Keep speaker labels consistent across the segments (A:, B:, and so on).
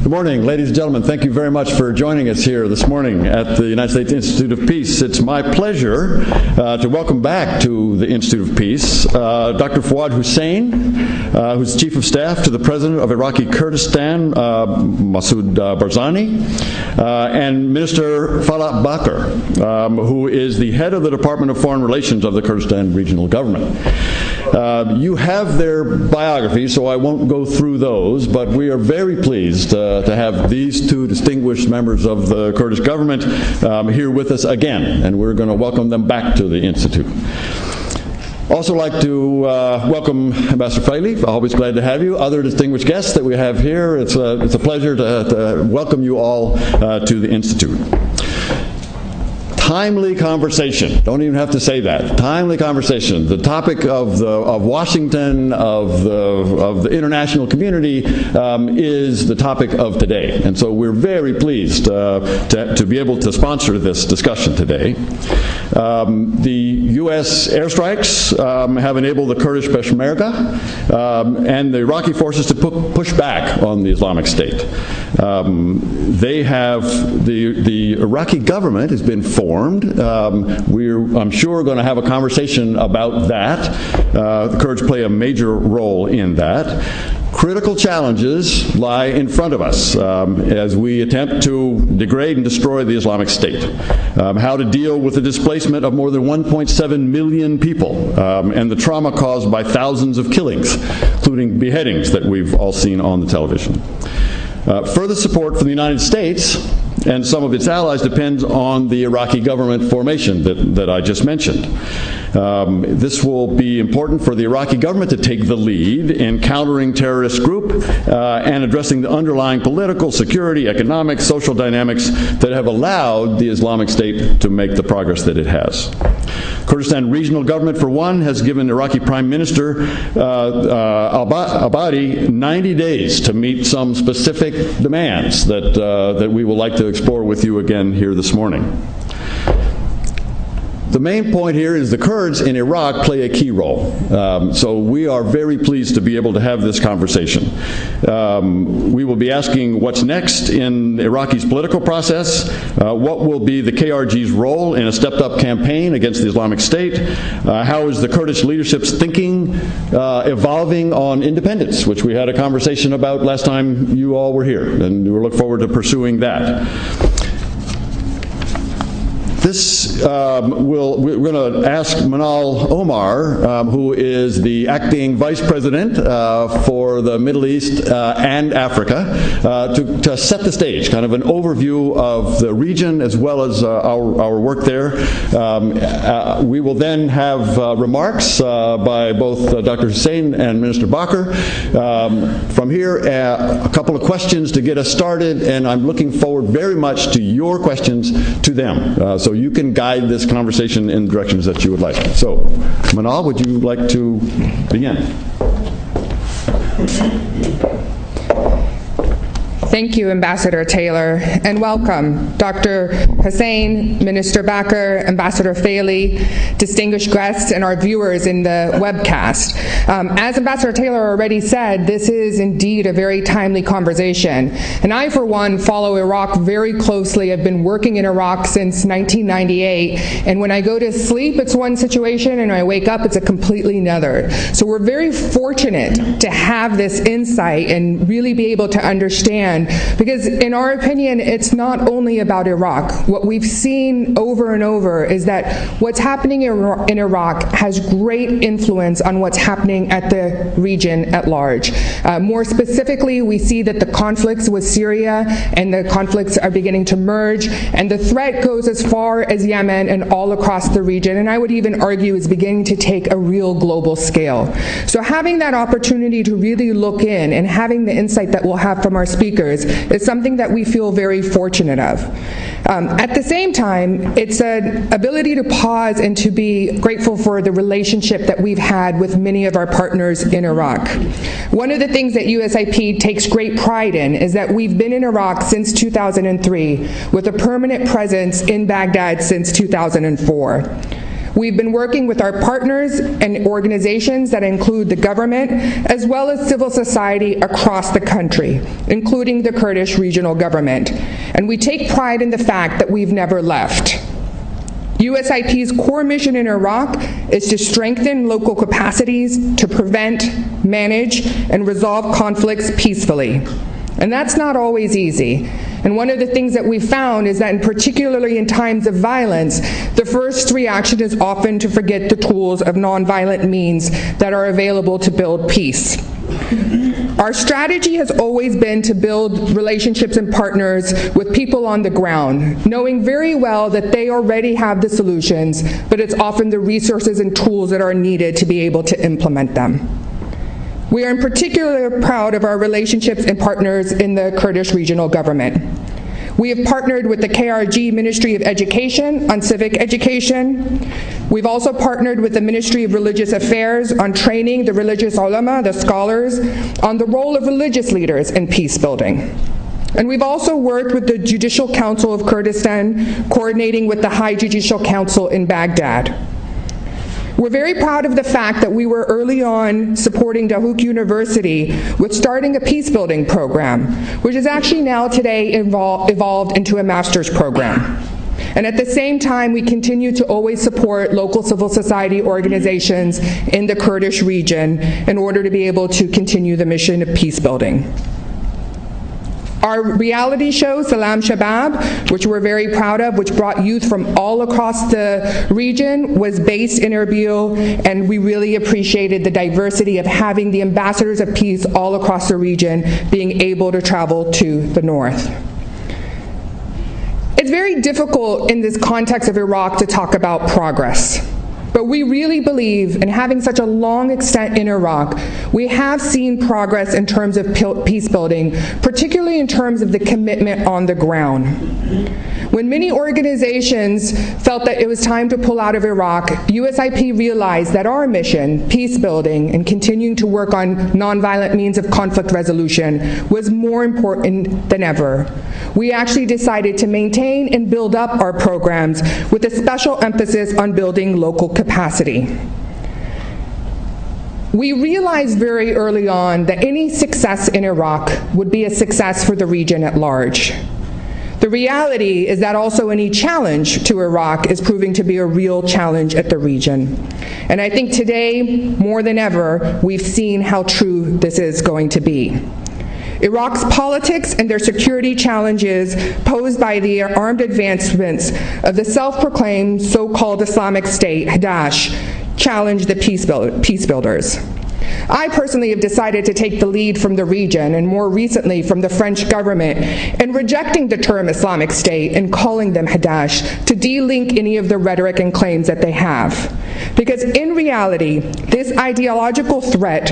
A: Good morning, ladies and gentlemen. Thank you very much for joining us here this morning at the United States Institute of Peace. It's my pleasure to welcome back to the Institute of Peace Dr. Fuad Hussein, who's Chief of Staff to the President of Iraqi Kurdistan, Masoud Barzani, and Minister Falah Bakir, who is the head of the Department of Foreign Relations of the Kurdistan Regional Government. You have their biographies, so I won't go through those, but we are very pleased to have these two distinguished members of the Kurdish government here with us again, and we're going to welcome them back to the Institute. Also like to welcome Ambassador Falah. Always glad to have you. Other distinguished guests that we have here. It's a pleasure to welcome you all to the Institute. Timely conversation. Don't even have to say that. Timely conversation. The topic of Washington, of the international community, is the topic of today, and so we're very pleased to be able to sponsor this discussion today. The U.S. airstrikes have enabled the Kurdish Peshmerga and the Iraqi forces to push back on the Islamic State. They have the Iraqi government has been formed. We're, I'm sure, going to have a conversation about that. The Kurds play a major role in that. Critical challenges lie in front of us as we attempt to degrade and destroy the Islamic State. How to deal with the displacement of more than 1.7 million people and the trauma caused by thousands of killings, including beheadings that we've all seen on the television. Further support from the United States and some of its allies depends on the Iraqi government formation that I just mentioned. This will be important for the Iraqi government to take the lead in countering terrorist group and addressing the underlying political, security, economic, social dynamics that have allowed the Islamic State to make the progress that it has. Kurdistan Regional Government, for one, has given Iraqi Prime Minister Abadi 90 days to meet some specific demands that we would like to explore with you again here this morning. The main point here is the Kurds in Iraq play a key role. So we are very pleased to be able to have this conversation. We will be asking what's next in Iraqi's political process, what will be the KRG's role in a stepped-up campaign against the Islamic State, how is the Kurdish leadership's thinking evolving on independence, which we had a conversation about last time you all were here, and we look forward to pursuing that. We're going to ask Manal Omar, who is the acting vice president for the Middle East and Africa, to set the stage, kind of an overview of the region as well as our work there. We will then have remarks by both Dr. Hussein and Minister Bakir. From here, a couple of questions to get us started, and I'm looking forward very much to your questions to them. So you can guide this conversation in the directions that you would like. So, Manal, would you like to begin?
B: Thank you, Ambassador Taylor, and welcome, Dr. Hussein, Minister Bakir, Ambassador Falah, distinguished guests, and our viewers in the webcast. As Ambassador Taylor already said, this is indeed a very timely conversation. And I, for one, follow Iraq very closely. I've been working in Iraq since 1998, and when I go to sleep, it's one situation, and when I wake up, it's a completely another. So we're very fortunate to have this insight and really be able to understand, because in our opinion, it's not only about Iraq. What we've seen over and over is that what's happening in Iraq has great influence on what's happening at the region at large. More specifically, we see that the conflicts with Syria and the conflicts are beginning to merge, and the threat goes as far as Yemen and all across the region, and I would even argue is beginning to take a real global scale. So having that opportunity to really look in and having the insight that we'll have from our speakers is something that we feel very fortunate of. At the same time, it's an ability to pause and to be grateful for the relationship that we've had with many of our partners in Iraq. One of the things that USIP takes great pride in is that we've been in Iraq since 2003 with a permanent presence in Baghdad since 2004. We've been working with our partners and organizations that include the government, as well as civil society across the country, including the Kurdish regional government. And we take pride in the fact that we've never left. USIP's core mission in Iraq is to strengthen local capacities to prevent, manage, and resolve conflicts peacefully. And that's not always easy. And one of the things that we found is that, particularly in times of violence, the first reaction is often to forget the tools of nonviolent means that are available to build peace. Our strategy has always been to build relationships and partners with people on the ground, knowing very well that they already have the solutions, but it's often the resources and tools that are needed to be able to implement them. We are in particular proud of our relationships and partners in the Kurdish regional government. We have partnered with the KRG Ministry of Education on civic education. We've also partnered with the Ministry of Religious Affairs on training the religious ulama, the scholars, on the role of religious leaders in peace building. And we've also worked with the Judicial Council of Kurdistan, coordinating with the High Judicial Council in Baghdad. We're very proud of the fact that we were early on supporting Dahuk University with starting a peace-building program, which is actually now today evolved into a master's program. And at the same time, we continue to always support local civil society organizations in the Kurdish region in order to be able to continue the mission of peace-building. Our reality show, Salam Shabab, which we're very proud of, which brought youth from all across the region, was based in Erbil, and we really appreciated the diversity of having the ambassadors of peace all across the region being able to travel to the north. It's very difficult in this context of Iraq to talk about progress. But we really believe, in having such a long extent in Iraq, we have seen progress in terms of peace building, particularly in terms of the commitment on the ground. When many organizations felt that it was time to pull out of Iraq, USIP realized that our mission, peace building, and continuing to work on nonviolent means of conflict resolution was more important than ever. We actually decided to maintain and build up our programs with a special emphasis on building local capacity. We realized very early on that any success in Iraq would be a success for the region at large. The reality is that also any challenge to Iraq is proving to be a real challenge at the region. And I think today, more than ever, we've seen how true this is going to be. Iraq's politics and their security challenges posed by the armed advancements of the self-proclaimed so-called Islamic State, Daesh, challenge the peace builders. I personally have decided to take the lead from the region, and more recently from the French government, in rejecting the term Islamic State and calling them Daesh to de-link any of the rhetoric and claims that they have. Because in reality, this ideological threat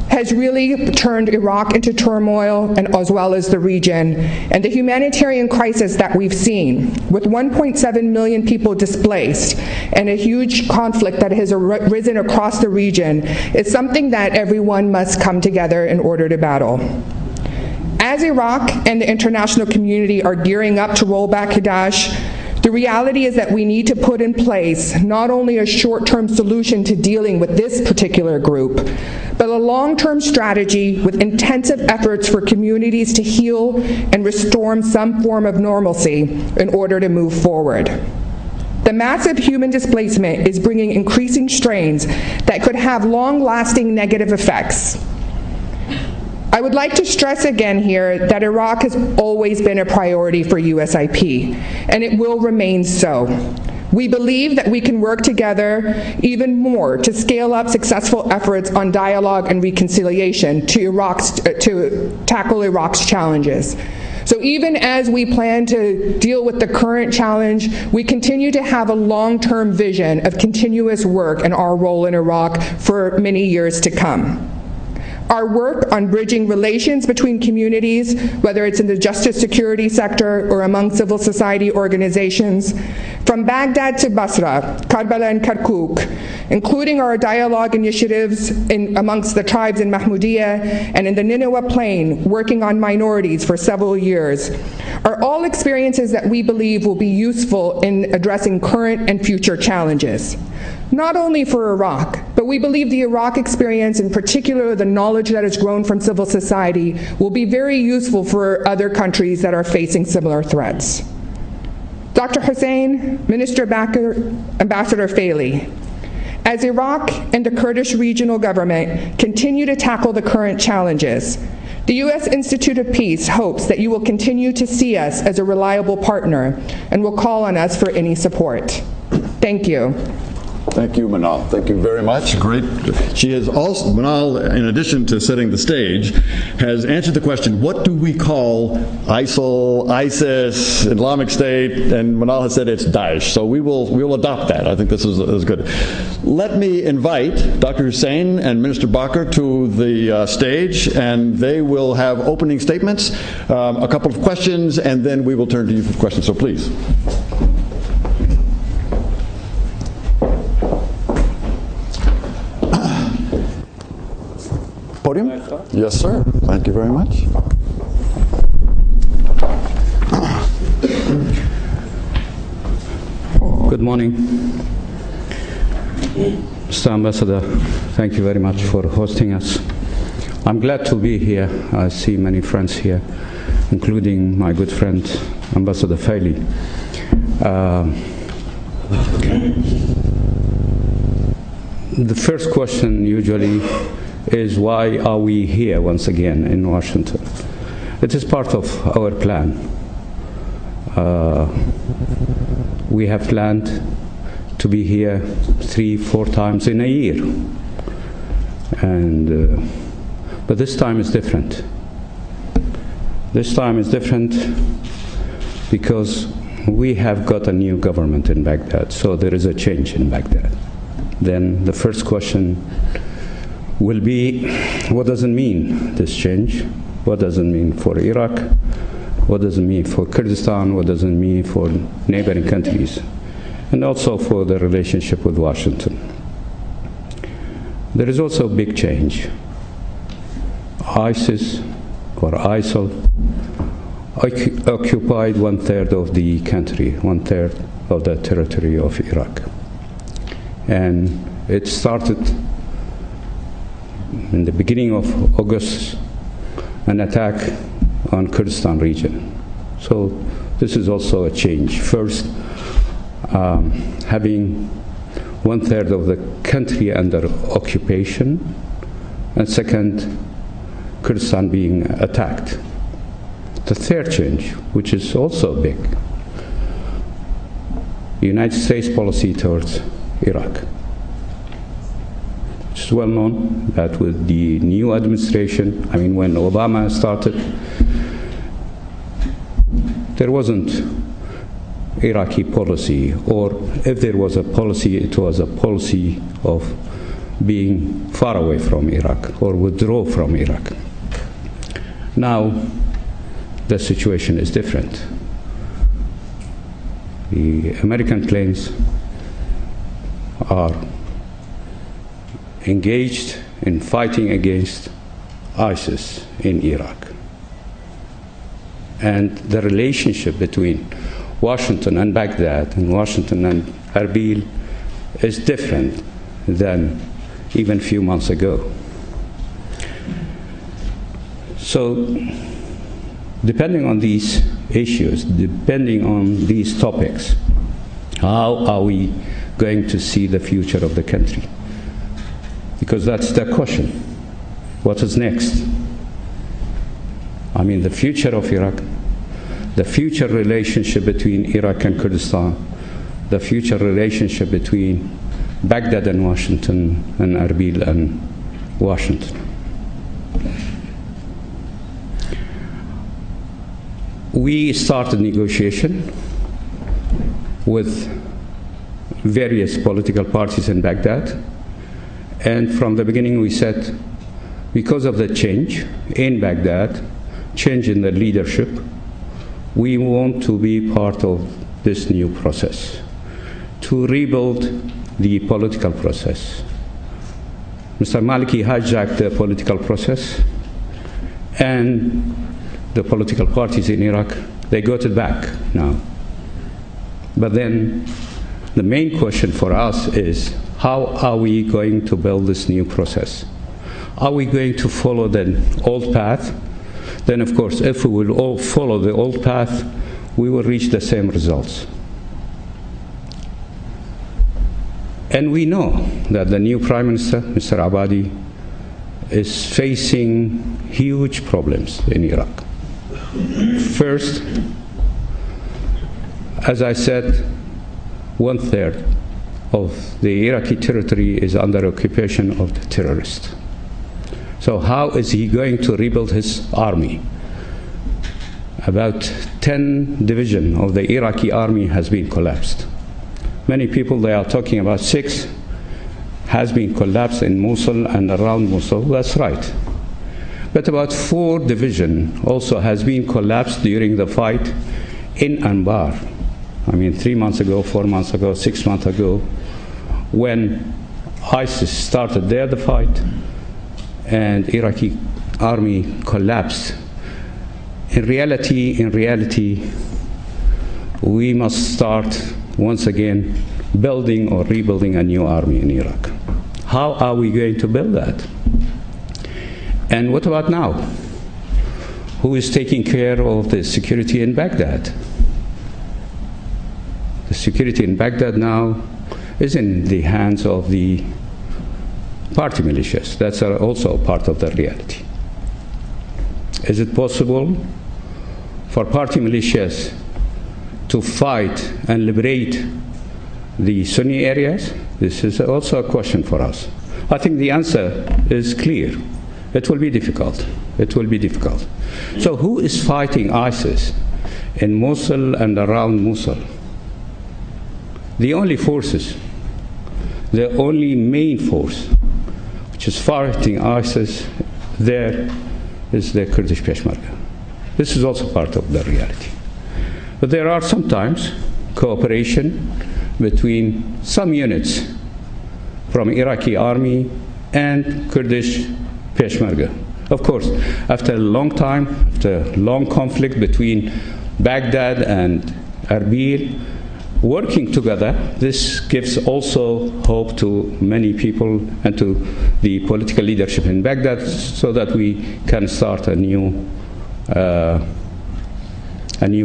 B: has really turned Iraq into turmoil, and as well as the region, and the humanitarian crisis that we've seen, with 1.7 million people displaced and a huge conflict that has arisen across the region, is something that everyone must come together in order to battle. As Iraq and the international community are gearing up to roll back Daesh, the reality is that we need to put in place not only a short-term solution to dealing with this particular group, but a long-term strategy with intensive efforts for communities to heal and restore some form of normalcy in order to move forward. The massive human displacement is bringing increasing strains that could have long-lasting negative effects. I would like to stress again here that Iraq has always been a priority for USIP, and it will remain so. We believe that we can work together even more to scale up successful efforts on dialogue and reconciliation to tackle Iraq's challenges. So even as we plan to deal with the current challenge, we continue to have a long-term vision of continuous work and our role in Iraq for many years to come. Our work on bridging relations between communities, whether it's in the justice security sector or among civil society organizations, from Baghdad to Basra, Karbala and Kirkuk, including our dialogue initiatives amongst the tribes in Mahmudiyah and in the Nineveh Plain, working on minorities for several years, are all experiences that we believe will be useful in addressing current and future challenges. Not only for Iraq, but we believe the Iraq experience, in particular the knowledge that has grown from civil society, will be very useful for other countries that are facing similar threats. Dr. Hussein, Minister Bakir, Ambassador Falah, as Iraq and the Kurdish regional government continue to tackle the current challenges, the U.S. Institute of Peace hopes that you will continue to see us as a reliable partner and will call on us for any support. Thank you.
A: Thank you, Manal. Thank you very much. Great. She has also, Manal, in addition to setting the stage, has answered the question, what do we call ISIL, ISIS, Islamic State? And Manal has said it's Daesh. So we will adopt that. I think this is good. Let me invite Dr. Hussein and Minister Bakir to the stage, and they will have opening statements, a couple of questions, and then we will turn to you for questions. So please. Podium? Yes, sir. Thank you very much.
C: Good morning. Mr. Ambassador, thank you very much for hosting us. I'm glad to be here. I see many friends here, including my good friend, Ambassador Falah. The first question usually is, why are we here once again in Washington? It is part of our plan. We have planned to be here 3-4 times in a year, and but this time is different. This time is different because we have got a new government in Baghdad, so there is a change in Baghdad. Then the first question will be, what does it mean, this change? What does it mean for Iraq? What does it mean for Kurdistan? What does it mean for neighboring countries? And also for the relationship with Washington. There is also a big change. ISIS or ISIL occupied 1/3 of the country, 1/3 of the territory of Iraq. And it started in the beginning of August, an attack on Kurdistan region. So this is also a change. First, having 1/3 of the country under occupation, and second, Kurdistan being attacked. The third change, which is also big, the United States policy towards Iraq. It's well known that with the new administration, I mean when Obama started, there wasn't Iraqi policy, or if there was a policy, it was a policy of being far away from Iraq or withdraw from Iraq. Now, the situation is different. The American planes are engaged in fighting against ISIS in Iraq. And the relationship between Washington and Baghdad and Washington and Erbil is different than even a few months ago. So, depending on these issues, depending on these topics, how are we going to see the future of the country? Because that's the question. What is next? I mean, the future of Iraq, the future relationship between Iraq and Kurdistan, the future relationship between Baghdad and Washington, and Erbil and Washington. We started negotiation with various political parties in Baghdad, and from the beginning we said because of the change in Baghdad, change in the leadership, we want to be part of this new process, to rebuild the political process. Mr. Maliki hijacked the political process, and the political parties in Iraq, they got it back now. But then the main question for us is, how are we going to build this new process? Are we going to follow the old path? Then, of course, if we will all follow the old path, we will reach the same results. And we know that the new Prime Minister, Mr. Abadi, is facing huge problems in Iraq. First, as I said, 1/3 of the Iraqi territory is under occupation of the terrorists. So how is he going to rebuild his army? About 10 divisions of the Iraqi army has been collapsed. Many people, they are talking about 6 has been collapsed in Mosul and around Mosul. That's right. But about 4 divisions also has been collapsed during the fight in Anbar. I mean, 3 months ago, 4 months ago, 6 months ago, when ISIS started there the fight and Iraqi army collapsed. In reality, we must start once again building or rebuilding a new army in Iraq. How are we going to build that? And what about now? Who is taking care of the security in Baghdad? The security in Baghdad now is in the hands of the party militias. That's also part of the reality. Is it possible for party militias to fight and liberate the Sunni areas? This is also a question for us. I think the answer is clear. It will be difficult. It will be difficult. So who is fighting ISIS in Mosul and around Mosul? The only forces, the only main force which is fighting ISIS there is the Kurdish Peshmerga. This is also part of the reality. But there are sometimes cooperation between some units from Iraqi army and Kurdish Peshmerga. Of course, after a long time, after a long conflict between Baghdad and Erbil, working together, this gives also hope to many people and to the political leadership in Baghdad so that we can start a new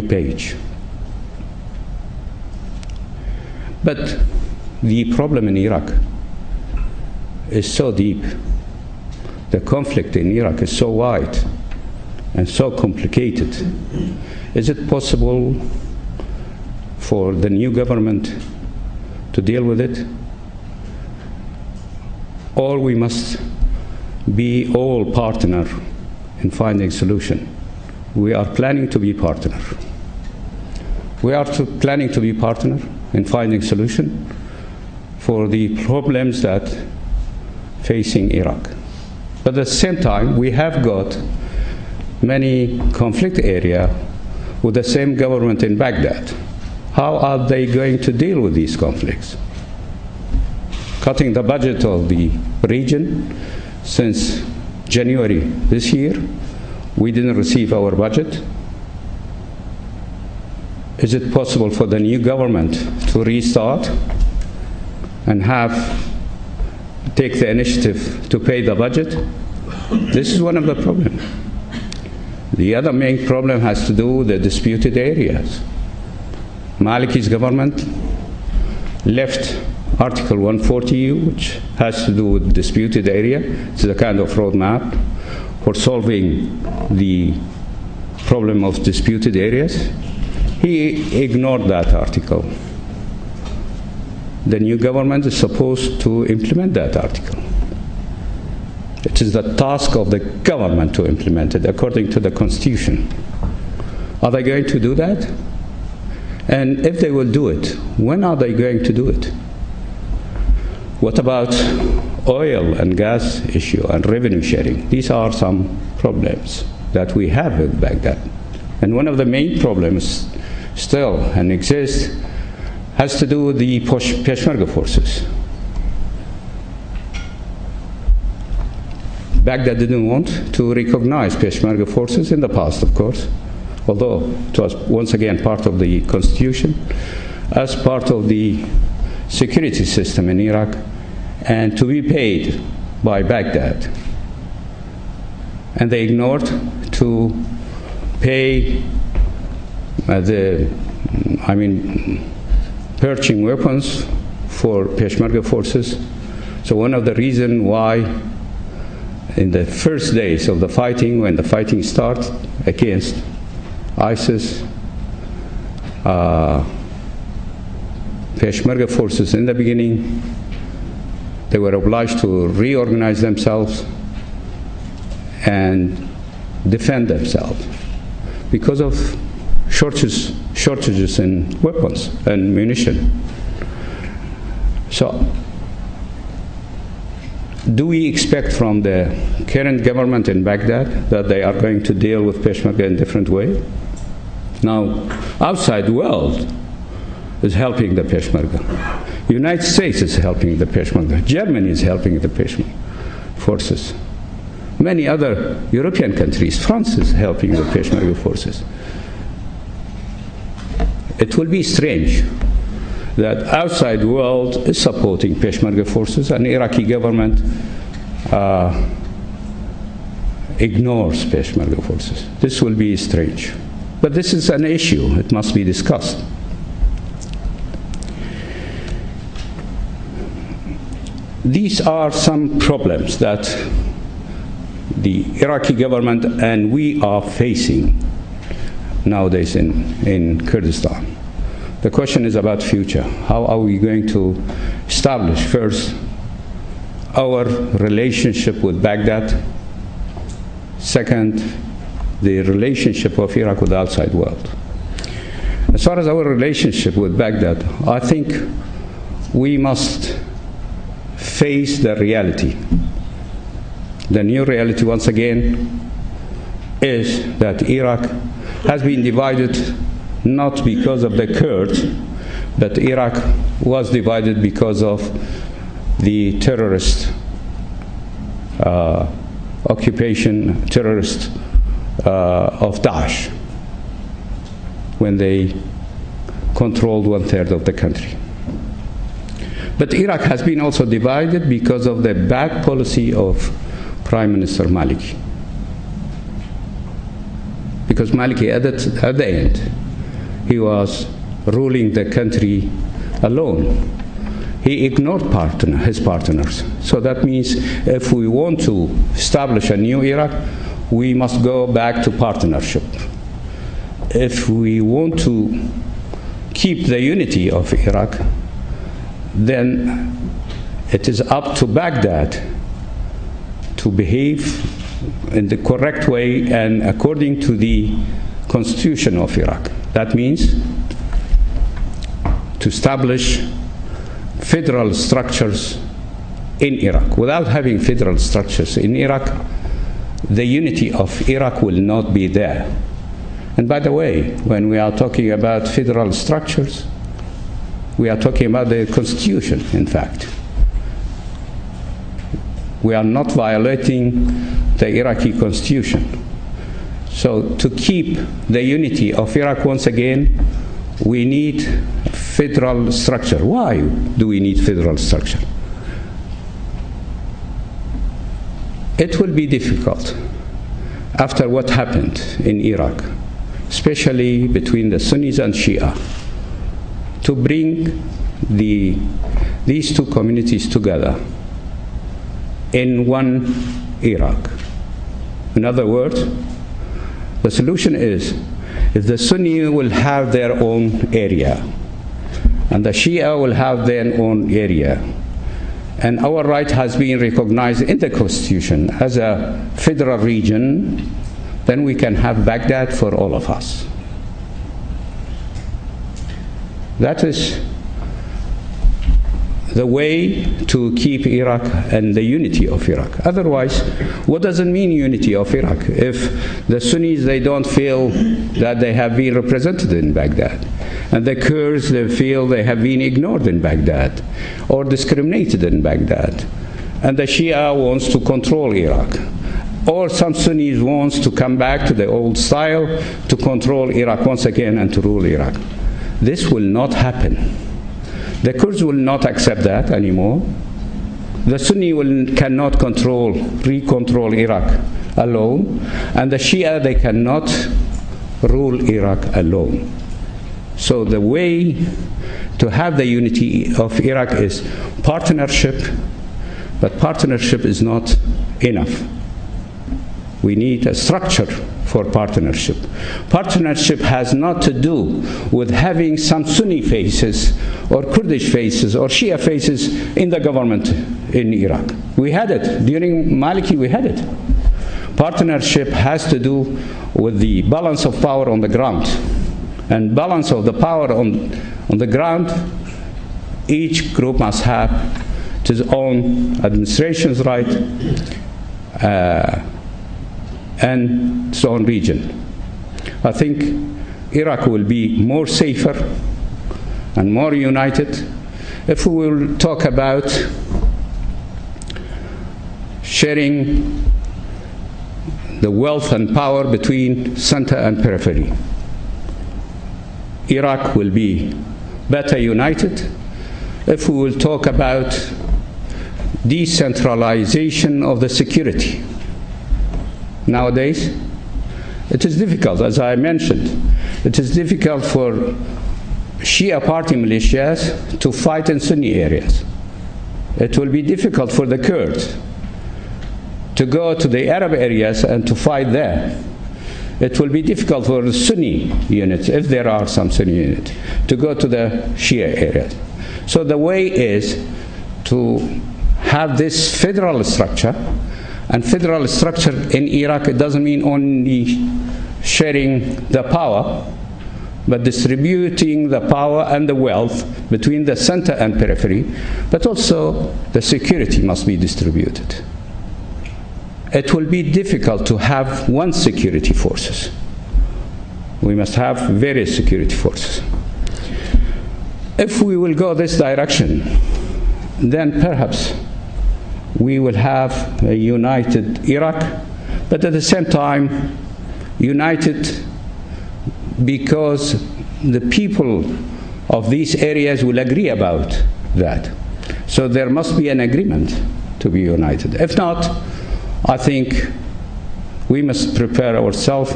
C: page. But the problem in Iraq is so deep. The conflict in Iraq is so wide and so complicated. Is it possible for the new government to deal with it? Or we must be all partner in finding solution. We are planning to be partner. We are planning to be partner in finding solution for the problems that facing Iraq. But at the same time, we have got many conflict areas with the same government in Baghdad. How are they going to deal with these conflicts? Cutting the budget of the region since January this year, we didn't receive our budget. Is it possible for the new government to restart and take the initiative to pay the budget? This is one of the problems. The other main problem has to do with the disputed areas. Maliki's government left Article 140, which has to do with disputed area. It's a kind of roadmap for solving the problem of disputed areas. He ignored that article. The new government is supposed to implement that article. It is the task of the government to implement it according to the Constitution. Are they going to do that? And if they will do it, when are they going to do it? What about oil and gas issue and revenue sharing. These are some problems that we have with Baghdad. And one of the main problems still and exists has to do with the Peshmerga forces. Baghdad didn't want to recognize Peshmerga forces in the past, of course, although it was once again part of the constitution, as part of the security system in Iraq, and to be paid by Baghdad. And they ignored to pay purchasing weapons for Peshmerga forces. So one of the reasons why in the first days of the fighting, when the fighting started against ISIS, Peshmerga forces in the beginning, they were obliged to reorganize themselves and defend themselves because of shortages in weapons and munition. So, do we expect from the current government in Baghdad that they are going to deal with Peshmerga in a different way? Now, outside world is helping the Peshmerga. United States is helping the Peshmerga. Germany is helping the Peshmerga forces. Many other European countries, France is helping the Peshmerga forces. It will be strange that outside world is supporting Peshmerga forces and Iraqi government ignores Peshmerga forces. This will be strange. But this is an issue. It must be discussed. These are some problems that the Iraqi government and we are facing nowadays in Kurdistan. The question is about future. How are we going to establish first our relationship with Baghdad? Second, the relationship of Iraq with the outside world. As far as our relationship with Baghdad, I think we must face the reality. The new reality, once again, is that Iraq has been divided not because of the Kurds, but Iraq was divided because of the terrorist occupation, terrorist of Daesh, when they controlled 1/3 of the country. But Iraq has been also divided because of the bad policy of Prime Minister Maliki. Because Maliki, at the end, he was ruling the country alone. He ignored his partners. So that means if we want to establish a new Iraq, we must go back to partnership. If we want to keep the unity of Iraq, then it is up to Baghdad to behave in the correct way and according to the constitution of Iraq. That means to establish federal structures in Iraq. Without having federal structures in Iraq, the unity of Iraq will not be there. And by the way, when we are talking about federal structures, we are talking about the constitution, in fact. We are not violating the Iraqi constitution. So to keep the unity of Iraq once again, we need federal structure. Why do we need federal structure? It will be difficult after what happened in Iraq, especially between the Sunnis and Shia, to bring these two communities together in one Iraq. In other words, the solution is if the Sunni will have their own area and the Shia will have their own area, and our right has been recognized in the constitution as a federal region, then we can have Baghdad for all of us. the way to keep Iraq and the unity of Iraq. Otherwise, what does it mean, unity of Iraq, if the Sunnis, they don't feel that they have been represented in Baghdad, and the Kurds, they feel they have been ignored in Baghdad or discriminated in Baghdad, and the Shia wants to control Iraq, or some Sunnis wants to come back to the old style to control Iraq once again and to rule Iraq. This will not happen. The Kurds will not accept that anymore. The Sunni cannot recontrol Iraq alone, and the Shia, they cannot rule Iraq alone. So the way to have the unity of Iraq is partnership, but partnership is not enough. We need a structure for partnership. Partnership has not to do with having some Sunni faces or Kurdish faces or Shia faces in the government in Iraq. We had it. During Maliki, we had it. Partnership has to do with the balance of power on the ground. And balance of the power on the ground, each group must have its own administration's right, and its own region. I think Iraq will be more safer and more united if we will talk about sharing the wealth and power between center and periphery. Iraq will be better united if we will talk about decentralization of the security. Nowadays, it is difficult, as I mentioned. It is difficult for Shia party militias to fight in Sunni areas. It will be difficult for the Kurds to go to the Arab areas and to fight there. It will be difficult for the Sunni units, if there are some Sunni units, to go to the Shia areas. So the way is to have this federal structure. And federal structure in Iraq, it doesn't mean only sharing the power, but distributing the power and the wealth between the center and periphery, but also the security must be distributed. It will be difficult to have one security forces. We must have various security forces. If we will go this direction, then perhaps we will have a united Iraq, but at the same time, united because the people of these areas will agree about that. So there must be an agreement to be united. If not, I think we must prepare ourselves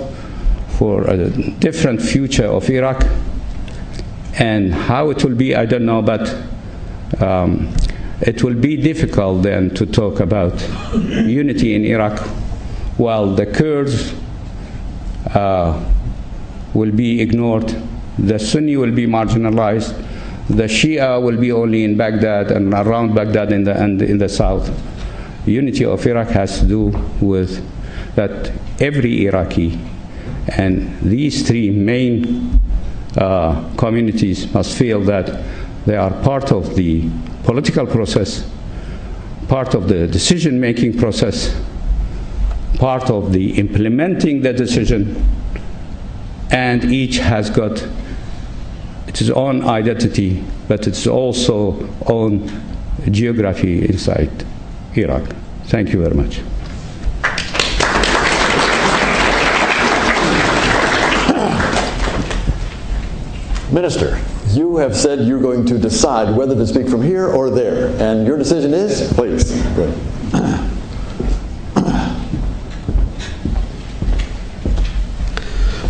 C: for a different future of Iraq, and how it will be, I don't know, but it will be difficult then to talk about unity in Iraq while the Kurds will be ignored, the Sunni will be marginalized, the Shia will be only in Baghdad and around Baghdad in the south. Unity of Iraq has to do with that every Iraqi and these three main communities must feel that they are part of the political process, part of the decision-making process, part of the implementing the decision, and each has got its own identity, but its also own geography inside Iraq. Thank you very much.
A: Minister, you have said you're going to decide whether to speak from here or there, and your decision is? Please. Good.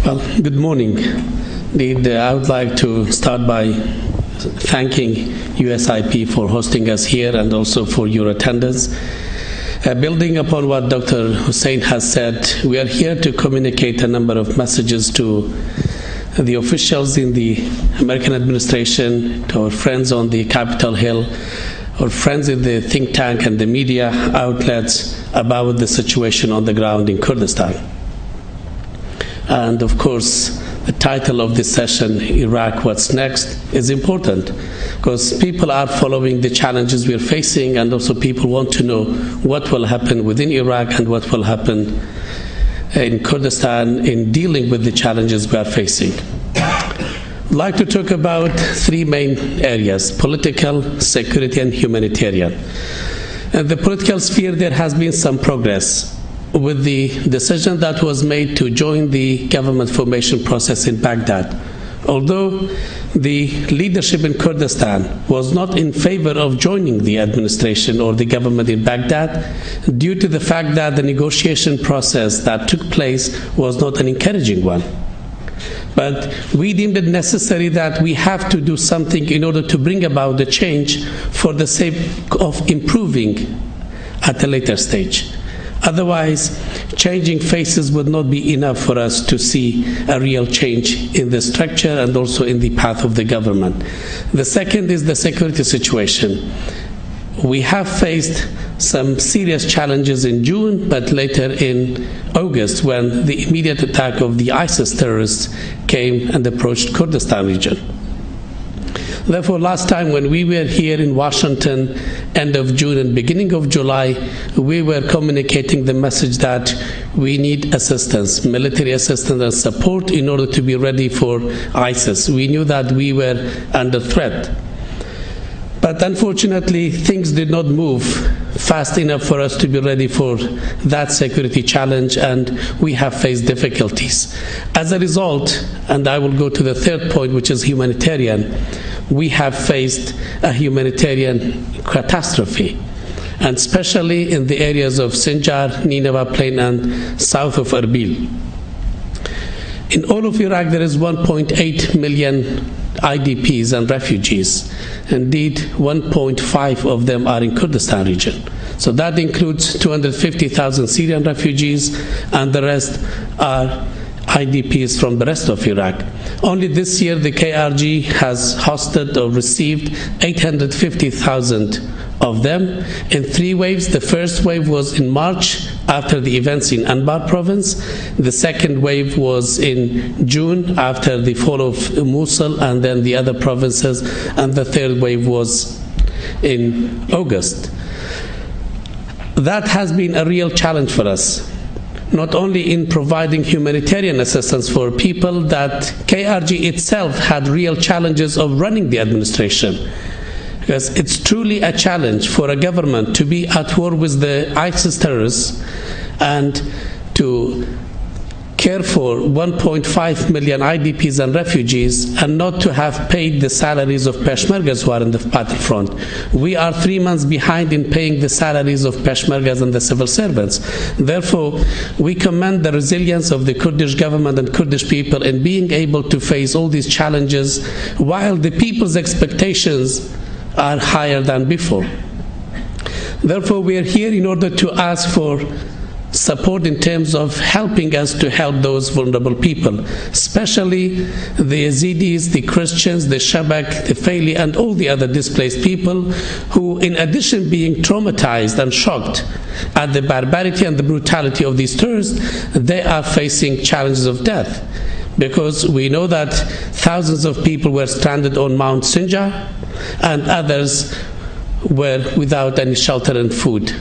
D: Well, good morning. I would like to start by thanking USIP for hosting us here and also for your attendance. Building upon what Dr. Hussein has said, we are here to communicate a number of messages to the officials in the American administration, to our friends on the Capitol Hill, our friends in the think tank and the media outlets about the situation on the ground in Kurdistan. And of course, the title of this session, Iraq, What's Next, is important because people are following the challenges we're facing, and also people want to know what will happen within Iraq and what will happen in Kurdistan in dealing with the challenges we are facing. I'd like to talk about three main areas: political, security, and humanitarian. In the political sphere, there has been some progress with the decision that was made to join the government formation process in Baghdad. Although the leadership in Kurdistan was not in favor of joining the administration or the government in Baghdad, due to the fact that the negotiation process that took place was not an encouraging one. But we deemed it necessary that we have to do something in order to bring about the change for the sake of improving at a later stage. Otherwise, changing faces would not be enough for us to see a real change in the structure and also in the path of the government. The second is the security situation. We have faced some serious challenges in June, but later in August, when the immediate attack of the ISIS terrorists came and approached Kurdistan region. Therefore, last time when we were here in Washington, end of June and beginning of July, we were communicating the message that we need assistance, military assistance and support in order to be ready for ISIS. We knew that we were under threat. But unfortunately, things did not move fast enough for us to be ready for that security challenge, and we have faced difficulties. As a result, and I will go to the third point, which is humanitarian, we have faced a humanitarian catastrophe, and especially in the areas of Sinjar, Nineveh Plain, and south of Erbil. In all of Iraq, there is 1.8 million IDPs and refugees. Indeed, 1.5 of them are in Kurdistan region. So that includes 250,000 Syrian refugees, and the rest are IDPs from the rest of Iraq. Only this year, the KRG has hosted or received 850,000 of them in three waves. The first wave was in March after the events in Anbar province. The second wave was in June after the fall of Mosul and then the other provinces. And the third wave was in August. That has been a real challenge for us, not only in providing humanitarian assistance for people, that KRG itself had real challenges of running the administration. Because it's truly a challenge for a government to be at war with the ISIS terrorists and to care for 1.5 million IDPs and refugees and not to have paid the salaries of Peshmergas who are in the battlefront. We are 3 months behind in paying the salaries of Peshmergas and the civil servants. Therefore, we commend the resilience of the Kurdish government and Kurdish people in being able to face all these challenges while the people's expectations are higher than before. Therefore, we are here in order to ask for support in terms of helping us to help those vulnerable people, especially the Yazidis, the Christians, the Shabak, the Falah, and all the other displaced people who, in addition being traumatized and shocked at the barbarity and the brutality of these terrorists, they are facing challenges of death. Because we know that thousands of people were stranded on Mount Sinjar and others were without any shelter and food.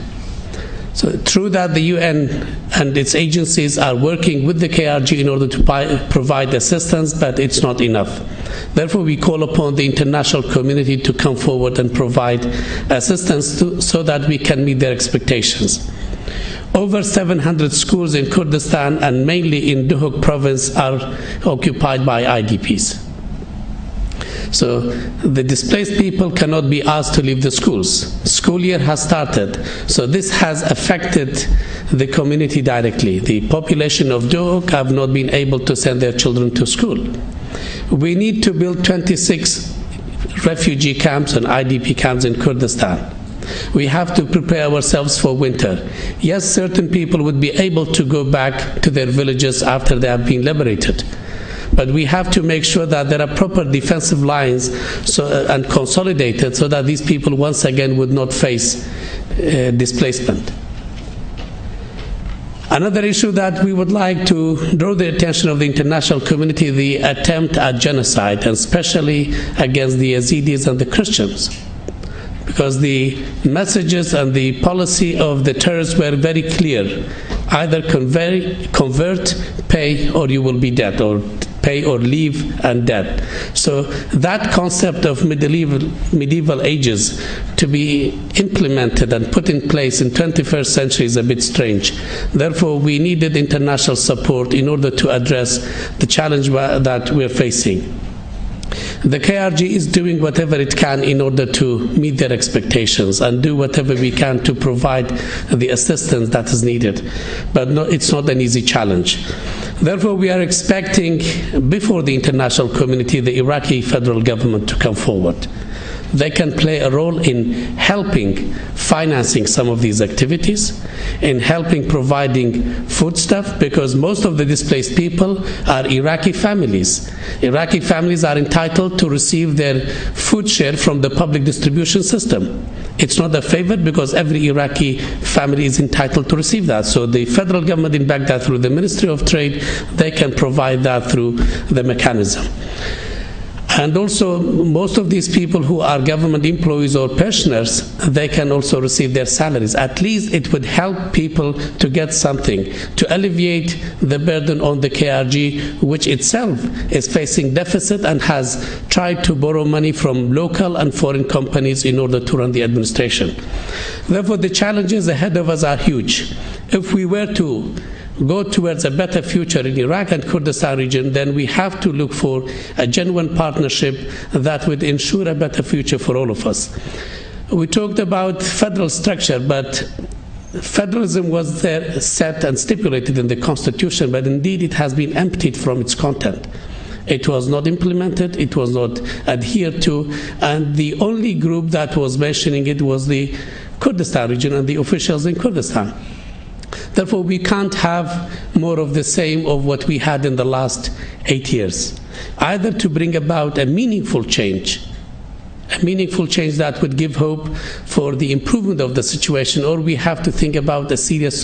D: So true that the UN and its agencies are working with the KRG in order to provide assistance, but it's not enough. Therefore, we call upon the international community to come forward and provide assistance so that we can meet their expectations. Over 700 schools in Kurdistan and mainly in Duhok province are occupied by IDPs. So the displaced people cannot be asked to leave the schools. School year has started, so this has affected the community directly. The population of Duhok have not been able to send their children to school. We need to build 26 refugee camps and IDP camps in Kurdistan. We have to prepare ourselves for winter. Yes, certain people would be able to go back to their villages after they have been liberated. But we have to make sure that there are proper defensive lines and consolidated so that these people once again would not face displacement. Another issue that we would like to draw the attention of the international community, the attempt at genocide, and especially against the Yazidis and the Christians. Because the messages and the policy of the terrorists were very clear. Either convert, pay, or you will be dead, or pay or leave and dead. So that concept of medieval ages to be implemented and put in place in 21st century is a bit strange. Therefore, we needed international support in order to address the challenge that we're facing. The KRG is doing whatever it can in order to meet their expectations and do whatever we can to provide the assistance that is needed. But no, it's not an easy challenge. Therefore, we are expecting, before the international community, the Iraqi federal government to come forward. They can play a role in helping financing some of these activities, in helping providing foodstuff, because most of the displaced people are Iraqi families. Iraqi families are entitled to receive their food share from the public distribution system. It's not a favor because every Iraqi family is entitled to receive that. So the federal government in Baghdad, through the Ministry of Trade, they can provide that through the mechanism. And also, most of these people who are government employees or pensioners, they can also receive their salaries. At least it would help people to get something, to alleviate the burden on the KRG, which itself is facing deficit and has tried to borrow money from local and foreign companies in order to run the administration. Therefore, the challenges ahead of us are huge. If we were to go towards a better future in Iraq and Kurdistan region, then we have to look for a genuine partnership that would ensure a better future for all of us. We talked about federal structure, but federalism was there set and stipulated in the Constitution, but indeed it has been emptied from its content. It was not implemented, it was not adhered to, and the only group that was mentioning it was the Kurdistan region and the officials in Kurdistan. Therefore, we can't have more of the same of what we had in the last 8 years. Either to bring about a meaningful change that would give hope for the improvement of the situation, or we have to think about a serious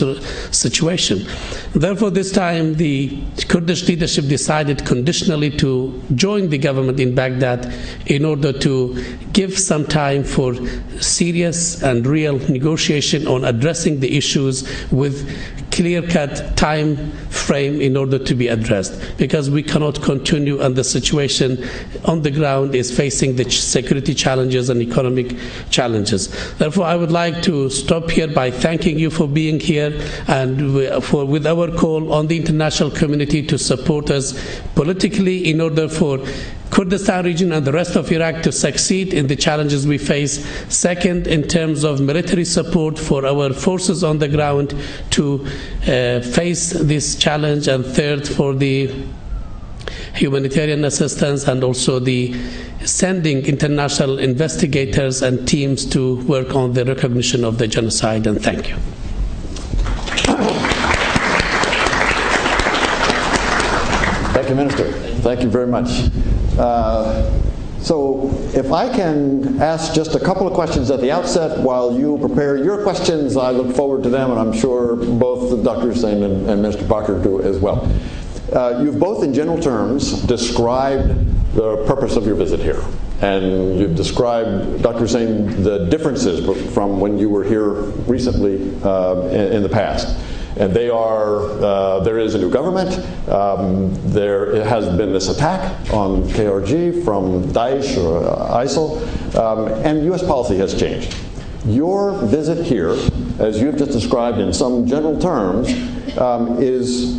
D: situation. Therefore, this time the Kurdish leadership decided conditionally to join the government in Baghdad in order to give some time for serious and real negotiation on addressing the issues with clear-cut time frame in order to be addressed, because we cannot continue, and the situation on the ground is facing the security challenges and economic challenges. Therefore, I would like to stop here by thanking you for being here and with our call on the international community to support us politically in order for Kurdistan region and the rest of Iraq to succeed in the challenges we face. Second, in terms of military support for our forces on the ground to face this challenge. And third, for the humanitarian assistance and also the sending international investigators and teams to work on the recognition of the genocide. And thank you.
A: Thank you, Minister. Thank you very much. So if I can ask just a couple of questions at the outset while you prepare your questions, I look forward to them, and I'm sure both Dr. Hussein and Mr. Bakir do as well. You've both in general terms described the purpose of your visit here, and you've described, Dr. Hussein, the differences from when you were here recently in the past. And they are, there is a new government, there has been this attack on KRG from Daesh or ISIL, and U.S. policy has changed. Your visit here, as you've just described in some general terms, is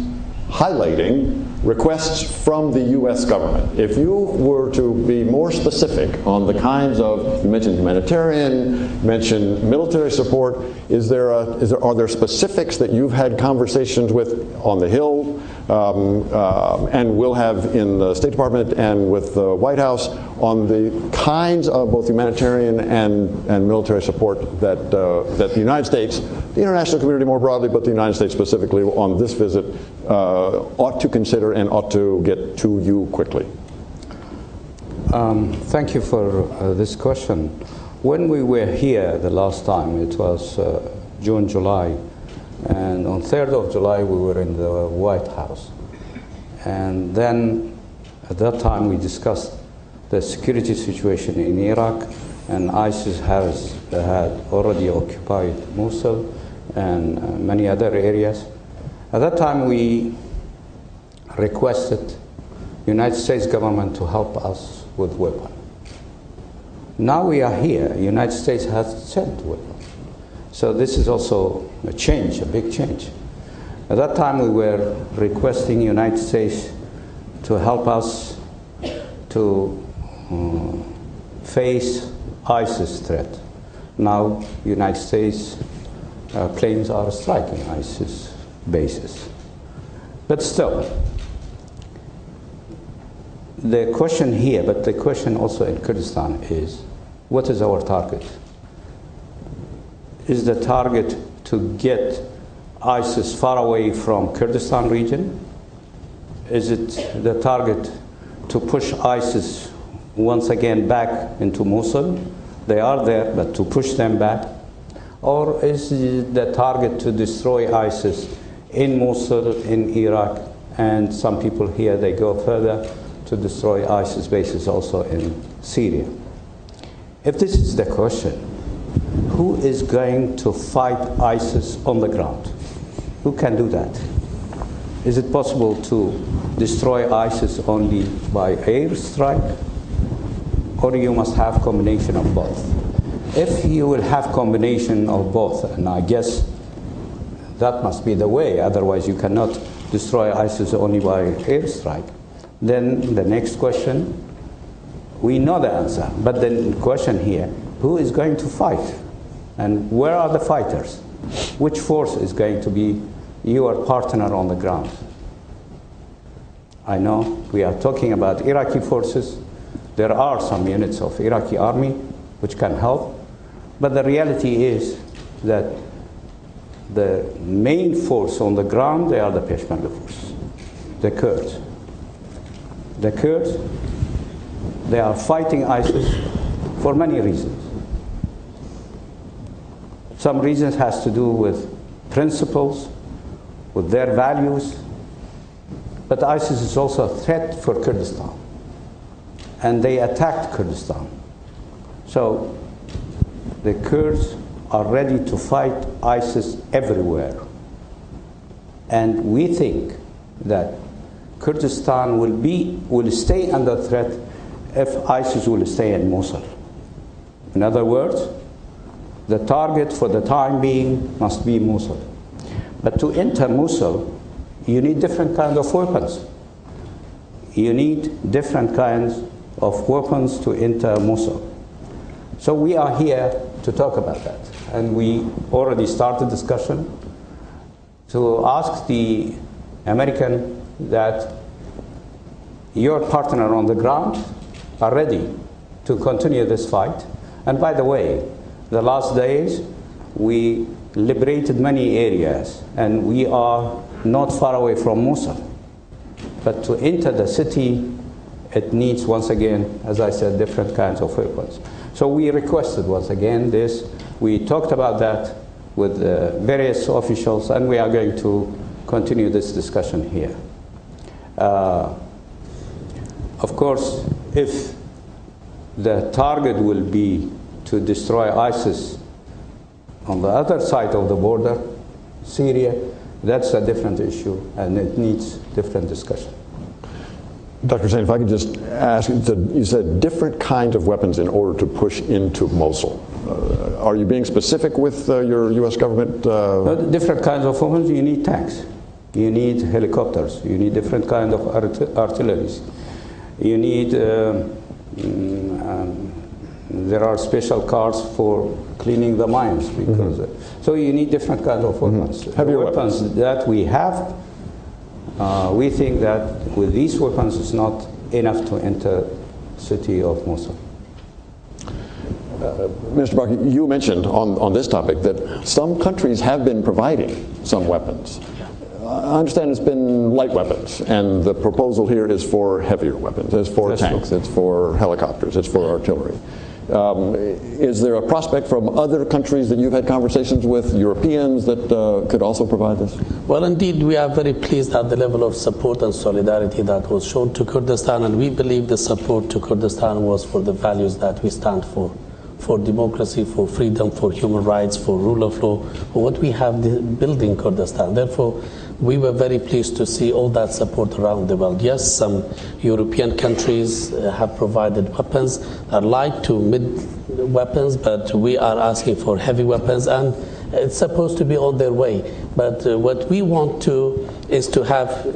A: highlighting requests from the U.S. government. If you were to be more specific on the kinds of, you mentioned humanitarian, mentioned military support, are there specifics that you've had conversations with on the Hill and will have in the State Department and with the White House on the kinds of both humanitarian and military support that the United States, the international community more broadly, but the United States specifically on this visit ought to consider and ought to get to you quickly?
C: Thank you for this question. When we were here the last time, it was June, July, And on 3rd of July, we were in the White House. And then, at that time, we discussed the security situation in Iraq, and ISIS had already occupied Mosul and many other areas. At that time, we requested United States government to help us with weapons. Now we are here. United States has sent weapons. So this is also a change, a big change. At that time, we were requesting United States to help us to face ISIS threat. Now, United States planes are striking ISIS bases. But still, the question here, but the question also in Kurdistan is, what is our target? Is the target to get ISIS far away from Kurdistan region? Is it the target to push ISIS once again back into Mosul? They are there, but to push them back? Or is it the target to destroy ISIS in Mosul, in Iraq, and some people here, they go further to destroy ISIS bases also in Syria? If this is the question, who is going to fight ISIS on the ground? Who can do that? Is it possible to destroy ISIS only by airstrike? Or you must have combination of both? If you will have combination of both, and I guess that must be the way, otherwise you cannot destroy ISIS only by airstrike, then the next question, we know the answer, but the question here, who is going to fight? And where are the fighters? Which force is going to be your partner on the ground? I know we are talking about Iraqi forces. There are some units of Iraqi army which can help, but the reality is that the main force on the ground, they are the Peshmerga force, the Kurds. The Kurds, they are fighting ISIS for many reasons. Some reasons has to do with principles, with their values, but ISIS is also a threat for Kurdistan. And they attacked Kurdistan. So the Kurds are ready to fight ISIS everywhere. And we think that Kurdistan will stay under threat if ISIS will stay in Mosul. In other words, the target for the time being must be Mosul. But to enter Mosul, you need different kinds of weapons. You need different kinds of weapons to enter Mosul. So we are here to talk about that. And we already started discussion to ask the American that your partner on the ground are ready to continue this fight. And by the way, the last days we liberated many areas and we are not far away from Mosul. But to enter the city, it needs, once again, as I said, different kinds of weapons. So we requested, once again, this. We talked about that with various officials, and we are going to continue this discussion here. Of course, if the target will be to destroy ISIS on the other side of the border, Syria, that's a different issue, and it needs different discussion.
A: Dr. Hussein, if I could just ask, you said different kinds of weapons in order to push into Mosul. Are you being specific with your U.S. government?
C: Different kinds of weapons, you need tanks, you need helicopters, you need different kinds of artillery. You need, there are special cars for cleaning the mines, because so you need different kinds of weapons. The weapons that we have, we think that with these weapons it's not enough to enter the city of Mosul.
A: Mr. Bakir, you mentioned on this topic that some countries have been providing some weapons. I understand it's been light weapons, and the proposal here is for heavier weapons. It's for tanks, it's for helicopters, it's for artillery. Is there a prospect from other countries that you've had conversations with, Europeans, that could also provide this?
D: Well, indeed, we are very pleased at the level of support and solidarity that was shown to Kurdistan, and we believe the support to Kurdistan was for the values that we stand for democracy, for freedom, for human rights, for rule of law, for what we have built in Kurdistan. Therefore, we were very pleased to see all that support around the world. Yes, some European countries have provided weapons that like to mid-weapons, but we are asking for heavy weapons, and it's supposed to be on their way. But what we want is to have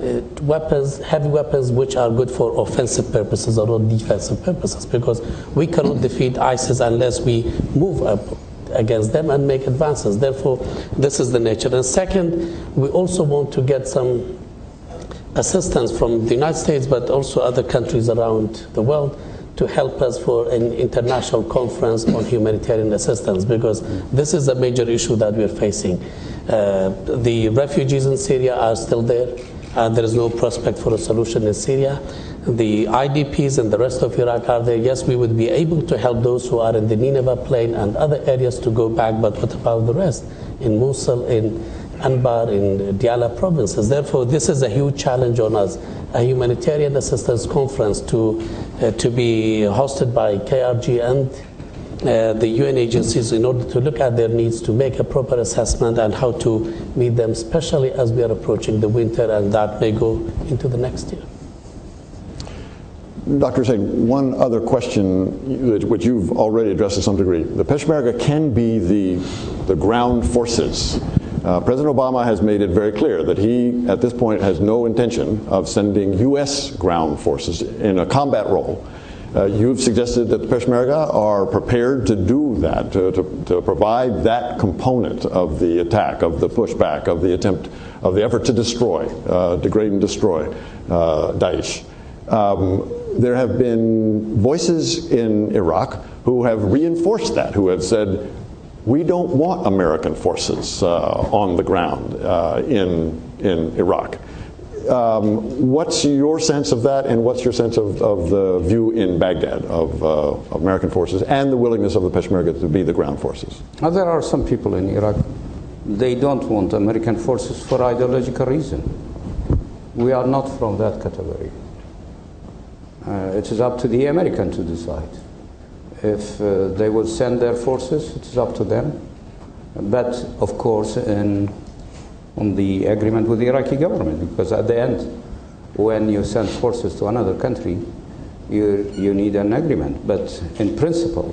D: weapons, heavy weapons, which are good for offensive purposes or not defensive purposes, because we cannot defeat ISIS unless we move up against them and make advances. Therefore, this is the nature. And second, we also want to get some assistance from the United States, but also other countries around the world, to help us for an international conference on humanitarian assistance, because this is a major issue that we're facing. The refugees in Syria are still there, and there is no prospect for a solution in Syria. The IDPs and the rest of Iraq are there. Yes, we would be able to help those who are in the Nineveh plain and other areas to go back, but what about the rest? In Mosul, in Anbar, in Diyala provinces. Therefore, this is a huge challenge on us. A humanitarian assistance conference to be hosted by KRG and the UN agencies in order to look at their needs, to make a proper assessment and how to meet them, especially as we are approaching the winter, and that may go into the next year.
A: Dr. Hussein, one other question which you've already addressed to some degree. The Peshmerga can be the ground forces. President Obama has made it very clear that he, at this point, has no intention of sending U.S. ground forces in a combat role. You've suggested that the Peshmerga are prepared to do that, to provide that component of the attack, of the pushback, of the attempt, of the effort to destroy, degrade and destroy Daesh. There have been voices in Iraq who have reinforced that, who have said, we don't want American forces on the ground in Iraq. What's your sense of that, and what's your sense of the view in Baghdad of American forces and the willingness of the Peshmerga to be the ground forces?
C: Now, there are some people in Iraq, they don't want American forces for ideological reason. We are not from that category. It is up to the American to decide. If they will send their forces, it is up to them. But, of course, on the agreement with the Iraqi government, because at the end, when you send forces to another country, you need an agreement. But in principle,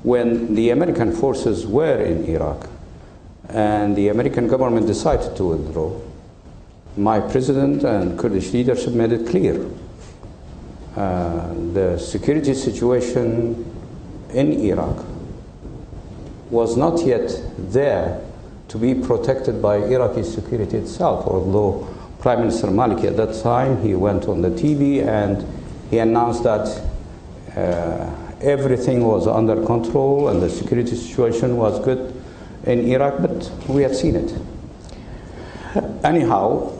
C: when the American forces were in Iraq and the American government decided to withdraw, my president and Kurdish leadership made it clear. The security situation in Iraq was not yet there to be protected by Iraqi security itself, although Prime Minister Maliki at that time, he went on the TV and he announced that everything was under control and the security situation was good in Iraq, but we have seen it. Anyhow,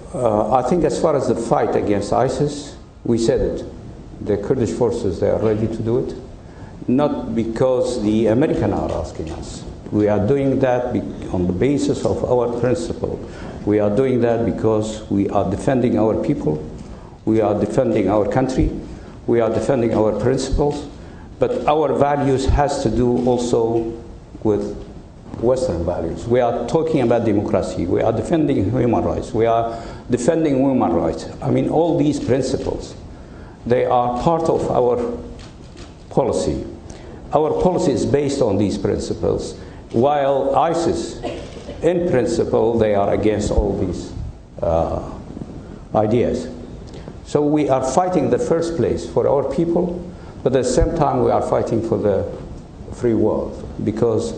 C: I think as far as the fight against ISIS, we said it. The Kurdish forces, they are ready to do it. Not because the Americans are asking us. We are doing that on the basis of our principle. We are doing that because we are defending our people. We are defending our country. We are defending our principles. But our values has to do also with Western values. We are talking about democracy. We are defending human rights. We are defending women's rights. I mean, all these principles, they are part of our policy. Our policy is based on these principles, while ISIS, in principle, they are against all these ideas. So we are fighting in the first place for our people, but at the same time we are fighting for the free world, because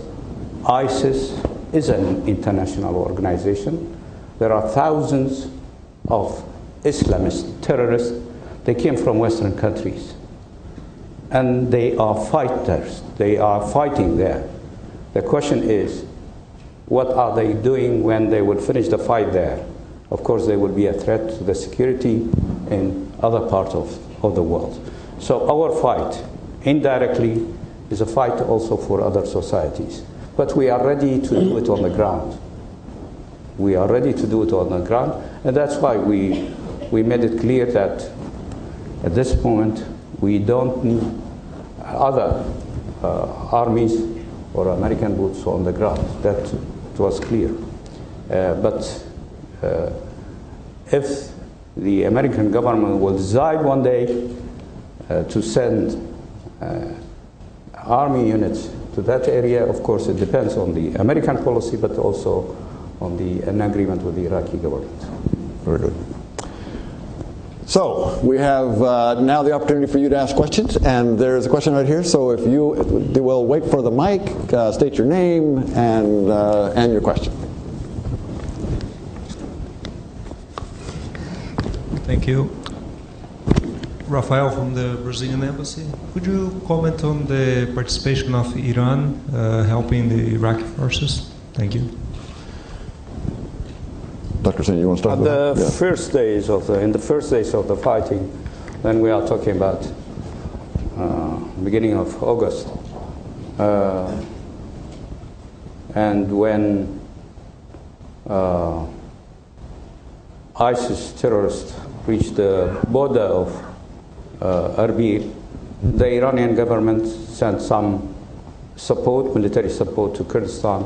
C: ISIS is an international organization. There are thousands of Islamist terrorists. They came from Western countries. And they are fighters. They are fighting there. The question is, what are they doing when they will finish the fight there? Of course, they will be a threat to the security in other parts of the world. So our fight, indirectly, is a fight also for other societies. But we are ready to do it on the ground. We are ready to do it on the ground, and that's why we made it clear that at this moment we don't need other armies or American boots on the ground. That was clear. But if the American government will decide one day to send army units to that area, of course it depends on the American policy, but also on an agreement with the Iraqi government.
A: Very good. So we have now the opportunity for you to ask questions, and there's a question right here. So if you will wait for the mic, state your name and your question.
E: Thank you. Rafael from the Brazilian Embassy. Could you comment on the participation of Iran helping the Iraqi forces? Thank you.
A: Dr. Hussein, you want to start?
C: In the first days of the fighting, then we are talking about beginning of August, and when ISIS terrorists reached the border of Erbil, the Iranian government sent some support, military support to Kurdistan,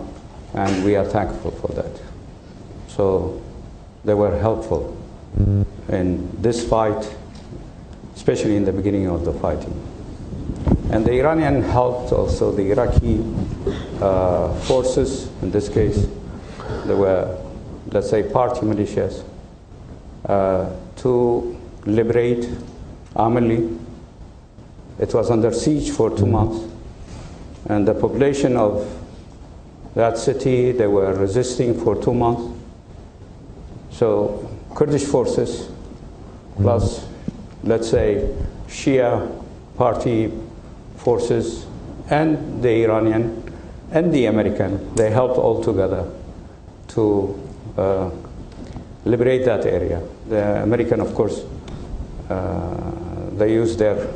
C: and we are thankful for that. So they were helpful in this fight, especially in the beginning of the fighting. And the Iranian helped also the Iraqi forces. In this case, there were, let's say, party militias to liberate Amelie. It was under siege for 2 months, and the population of that city, they were resisting for 2 months. So Kurdish forces plus, let's say, Shia party forces and the Iranian and the American, they helped all together to liberate that area. The American, of course, they used their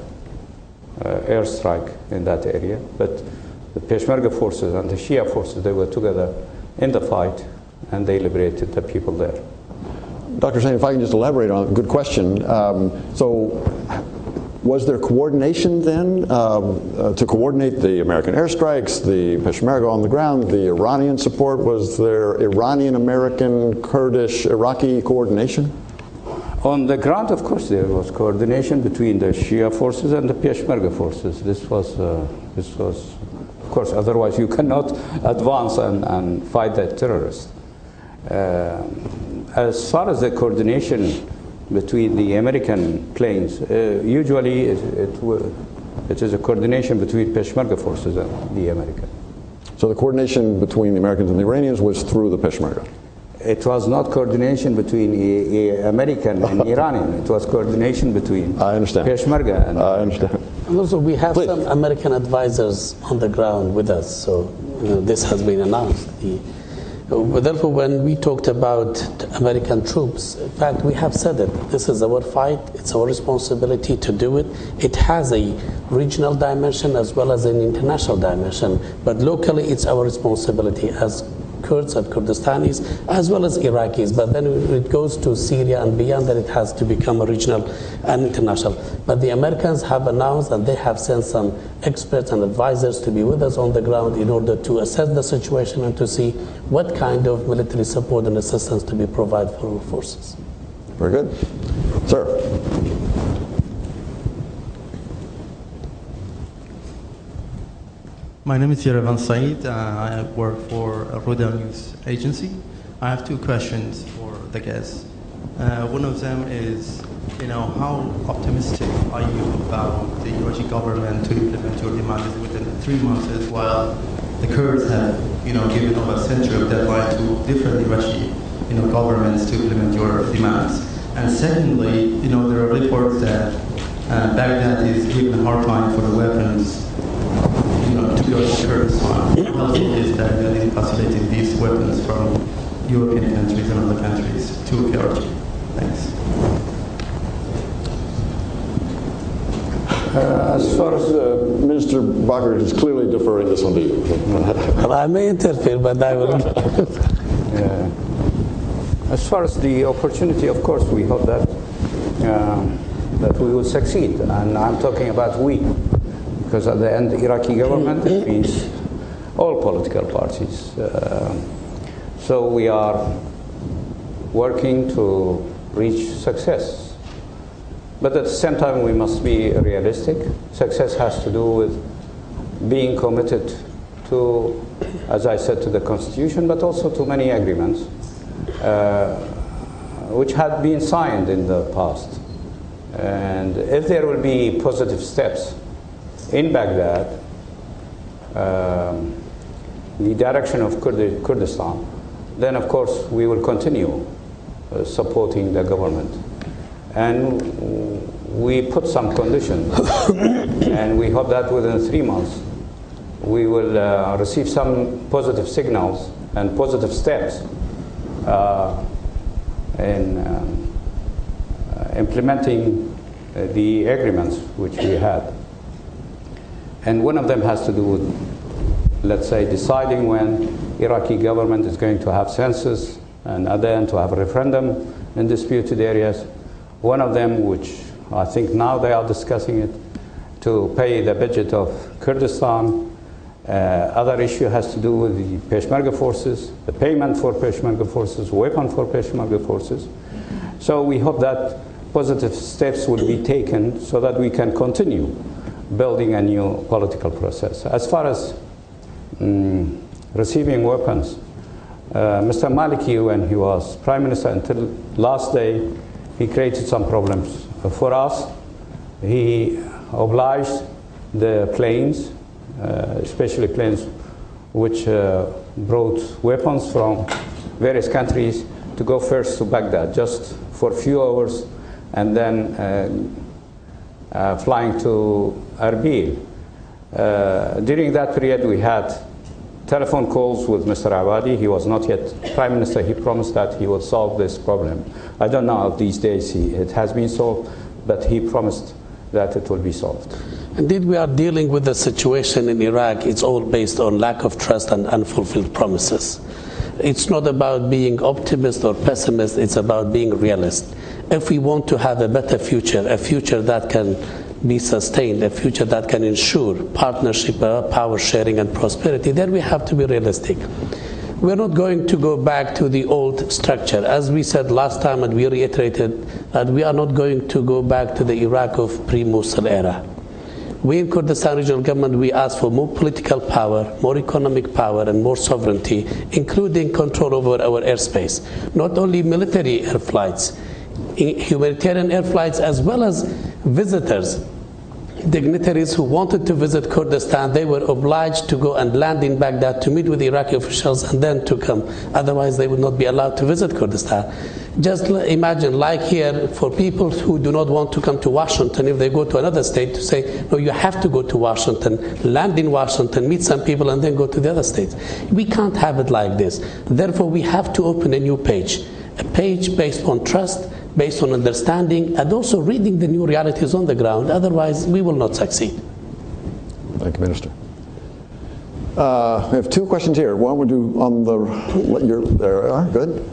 C: airstrike in that area, but the Peshmerga forces and the Shia forces, they were together in the fight, and they liberated the people there.
A: Dr. Hussein, if I can just elaborate on it, good question. So was there coordination then to coordinate the American airstrikes, the Peshmerga on the ground, the Iranian support? Was there Iranian, American, Kurdish, Iraqi coordination?
C: On the ground, of course, there was coordination between the Shia forces and the Peshmerga forces. This was, of course, otherwise you cannot advance and fight the terrorists. As far as the coordination between the American planes, usually it is a coordination between Peshmerga forces and the American.
A: So the coordination between the Americans and the Iranians was through the Peshmerga?
C: It was not coordination between American and Iranian. It was coordination between Peshmerga and
A: I understand.
D: And also we have some American advisors on the ground with us, so this has been announced. Therefore, when we talked about American troops, in fact, we have said it. This is our fight. It's our responsibility to do it. It has a regional dimension as well as an international dimension. But locally, it's our responsibility as Kurds and Kurdistanis, as well as Iraqis. But then it goes to Syria and beyond that, it has to become a regional and international. But the Americans have announced that they have sent some experts and advisors to be with us on the ground in order to assess the situation and to see what kind of military support and assistance to be provided for our forces.
A: Very good. Sir.
F: My name is Yerevan Saeed. I work for a Roda News agency. I have two questions for the guests. One of them is, how optimistic are you about the Iraqi government to implement your demands within 3 months, while the Kurds have, given over a century of deadline to different Iraqi, governments to implement your demands? And secondly, there are reports that Baghdad is giving a hard time for the weapons to go to Kurdistan. How is that really facilitating these weapons from European countries and other countries to KRG? Thanks.
A: As far as Minister Bakir is clearly deferring this one to you.
D: Well, I may interfere, but I will.
C: As far as the opportunity, of course, we hope that that we will succeed, and I'm talking about we, because at the end, the Iraqi government means all political parties. So we are working to reach success. But at the same time, we must be realistic. Success has to do with being committed to, as I said, to the Constitution, but also to many agreements which had been signed in the past. And if there will be positive steps in Baghdad, the direction of Kurdistan, then of course we will continue supporting the government. And we put some conditions, and we hope that within 3 months we will receive some positive signals and positive steps in implementing the agreements which we had. And one of them has to do with, let's say, deciding when Iraqi government is going to have census, and then to have a referendum in disputed areas. One of them, which I think now they are discussing it, to pay the budget of Kurdistan. Other issue has to do with the Peshmerga forces, the payment for Peshmerga forces, weapon for Peshmerga forces. So we hope that positive steps will be taken so that we can continue building a new political process. As far as receiving weapons, Mr. Maliki, when he was Prime Minister until last day, he created some problems for us. He obliged the planes, especially planes which brought weapons from various countries, to go first to Baghdad, just for a few hours, and then flying to Erbil. During that period, we had telephone calls with Mr. Awadi. He was not yet Prime Minister. He promised that he would solve this problem. I don't know if these days it has been solved, but he promised that it will be solved.
D: Indeed, we are dealing with the situation in Iraq. It's all based on lack of trust and unfulfilled promises. It's not about being optimist or pessimist. It's about being realist. If we want to have a better future, a future that can be sustained, a future that can ensure partnership, power sharing and prosperity, then we have to be realistic. We're not going to go back to the old structure. As we said last time, and we reiterated, that we are not going to go back to the Iraq of pre-Mosul era. We in Kurdistan Regional Government, we ask for more political power, more economic power, and more sovereignty, including control over our airspace. Not only military air flights, humanitarian air flights, as well as visitors, dignitaries who wanted to visit Kurdistan. They were obliged to go and land in Baghdad to meet with Iraqi officials and then to come. Otherwise, they would not be allowed to visit Kurdistan. Just imagine, like here, for people who do not want to come to Washington, if they go to another state, to say, no, you have to go to Washington, land in Washington, meet some people, and then go to the other states. We can't have it like this. Therefore, we have to open a new page, a page based on trust, based on understanding, and also reading the new realities on the ground. Otherwise, we will not succeed.
A: Thank you, Minister. We have two questions here. One would do on the, there are, good.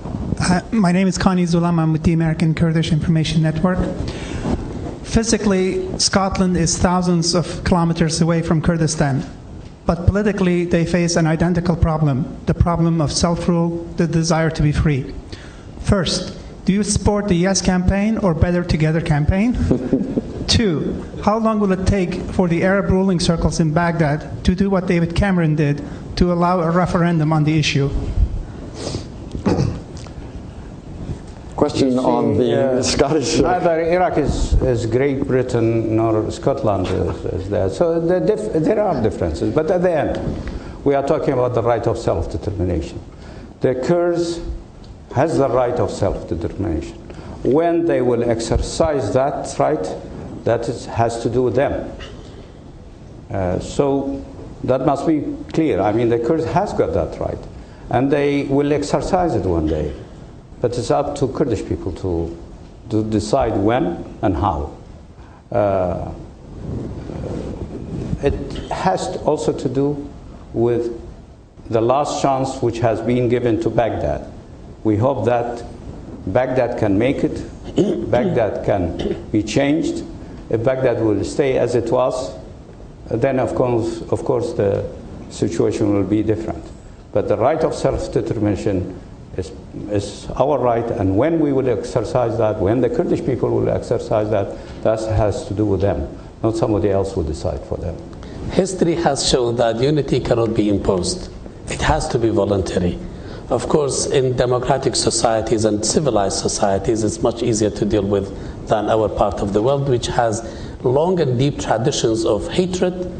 G: My name is Connie Zulam. I'm with the American Kurdish Information Network. Physically, Scotland is thousands of kilometers away from Kurdistan. But politically, they face an identical problem, the problem of self-rule, the desire to be free. First, do you support the Yes campaign or Better Together campaign? Two, how long will it take for the Arab ruling circles in Baghdad to do what David Cameron did, to allow a referendum on the issue?
A: Question on the Scottish...
C: Neither Iraq is Great Britain nor Scotland is there. So there are differences. But at the end, we are talking about the right of self-determination. The Kurds has the right of self-determination. When they will exercise that right, that has to do with them. So that must be clear. I mean, the Kurds has got that right. And they will exercise it one day. But it's up to Kurdish people to decide when and how. it has also to do with the last chance which has been given to Baghdad. We hope that Baghdad can make it, Baghdad can be changed. If Baghdad will stay as it was, then of course the situation will be different. But the right of self-determination is our right, and when we will exercise that, when the Kurdish people will exercise that, that has to do with them, not somebody else will decide for them.
D: History has shown that unity cannot be imposed. It has to be voluntary. Of course, in democratic societies and civilized societies, it's much easier to deal with than our part of the world, which has long and deep traditions of hatred,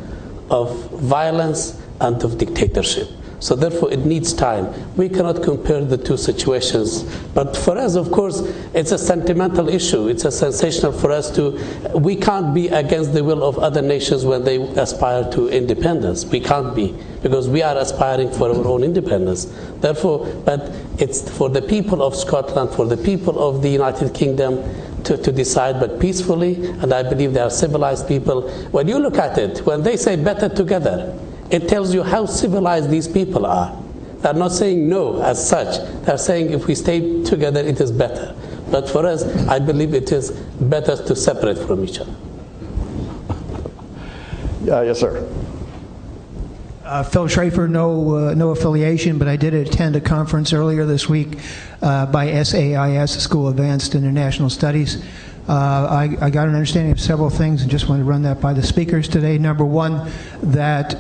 D: of violence, and of dictatorship. So therefore, it needs time. We cannot compare the two situations. But for us, of course, it's a sentimental issue. It's a sensational for us we can't be against the will of other nations when they aspire to independence. We can't be, because we are aspiring for our own independence. Therefore, but it's for the people of Scotland, for the people of the United Kingdom to decide, but peacefully, and I believe they are civilized people. When you look at it, when they say better together, it tells you how civilized these people are. They're not saying no as such. They're saying if we stay together, it is better. But for us, I believe it is better to separate from each other.
A: Yes, sir.
H: Phil Schrafer, no affiliation, but I did attend a conference earlier this week by SAIS, School of Advanced International Studies. I got an understanding of several things and just want to run that by the speakers today. Number one, that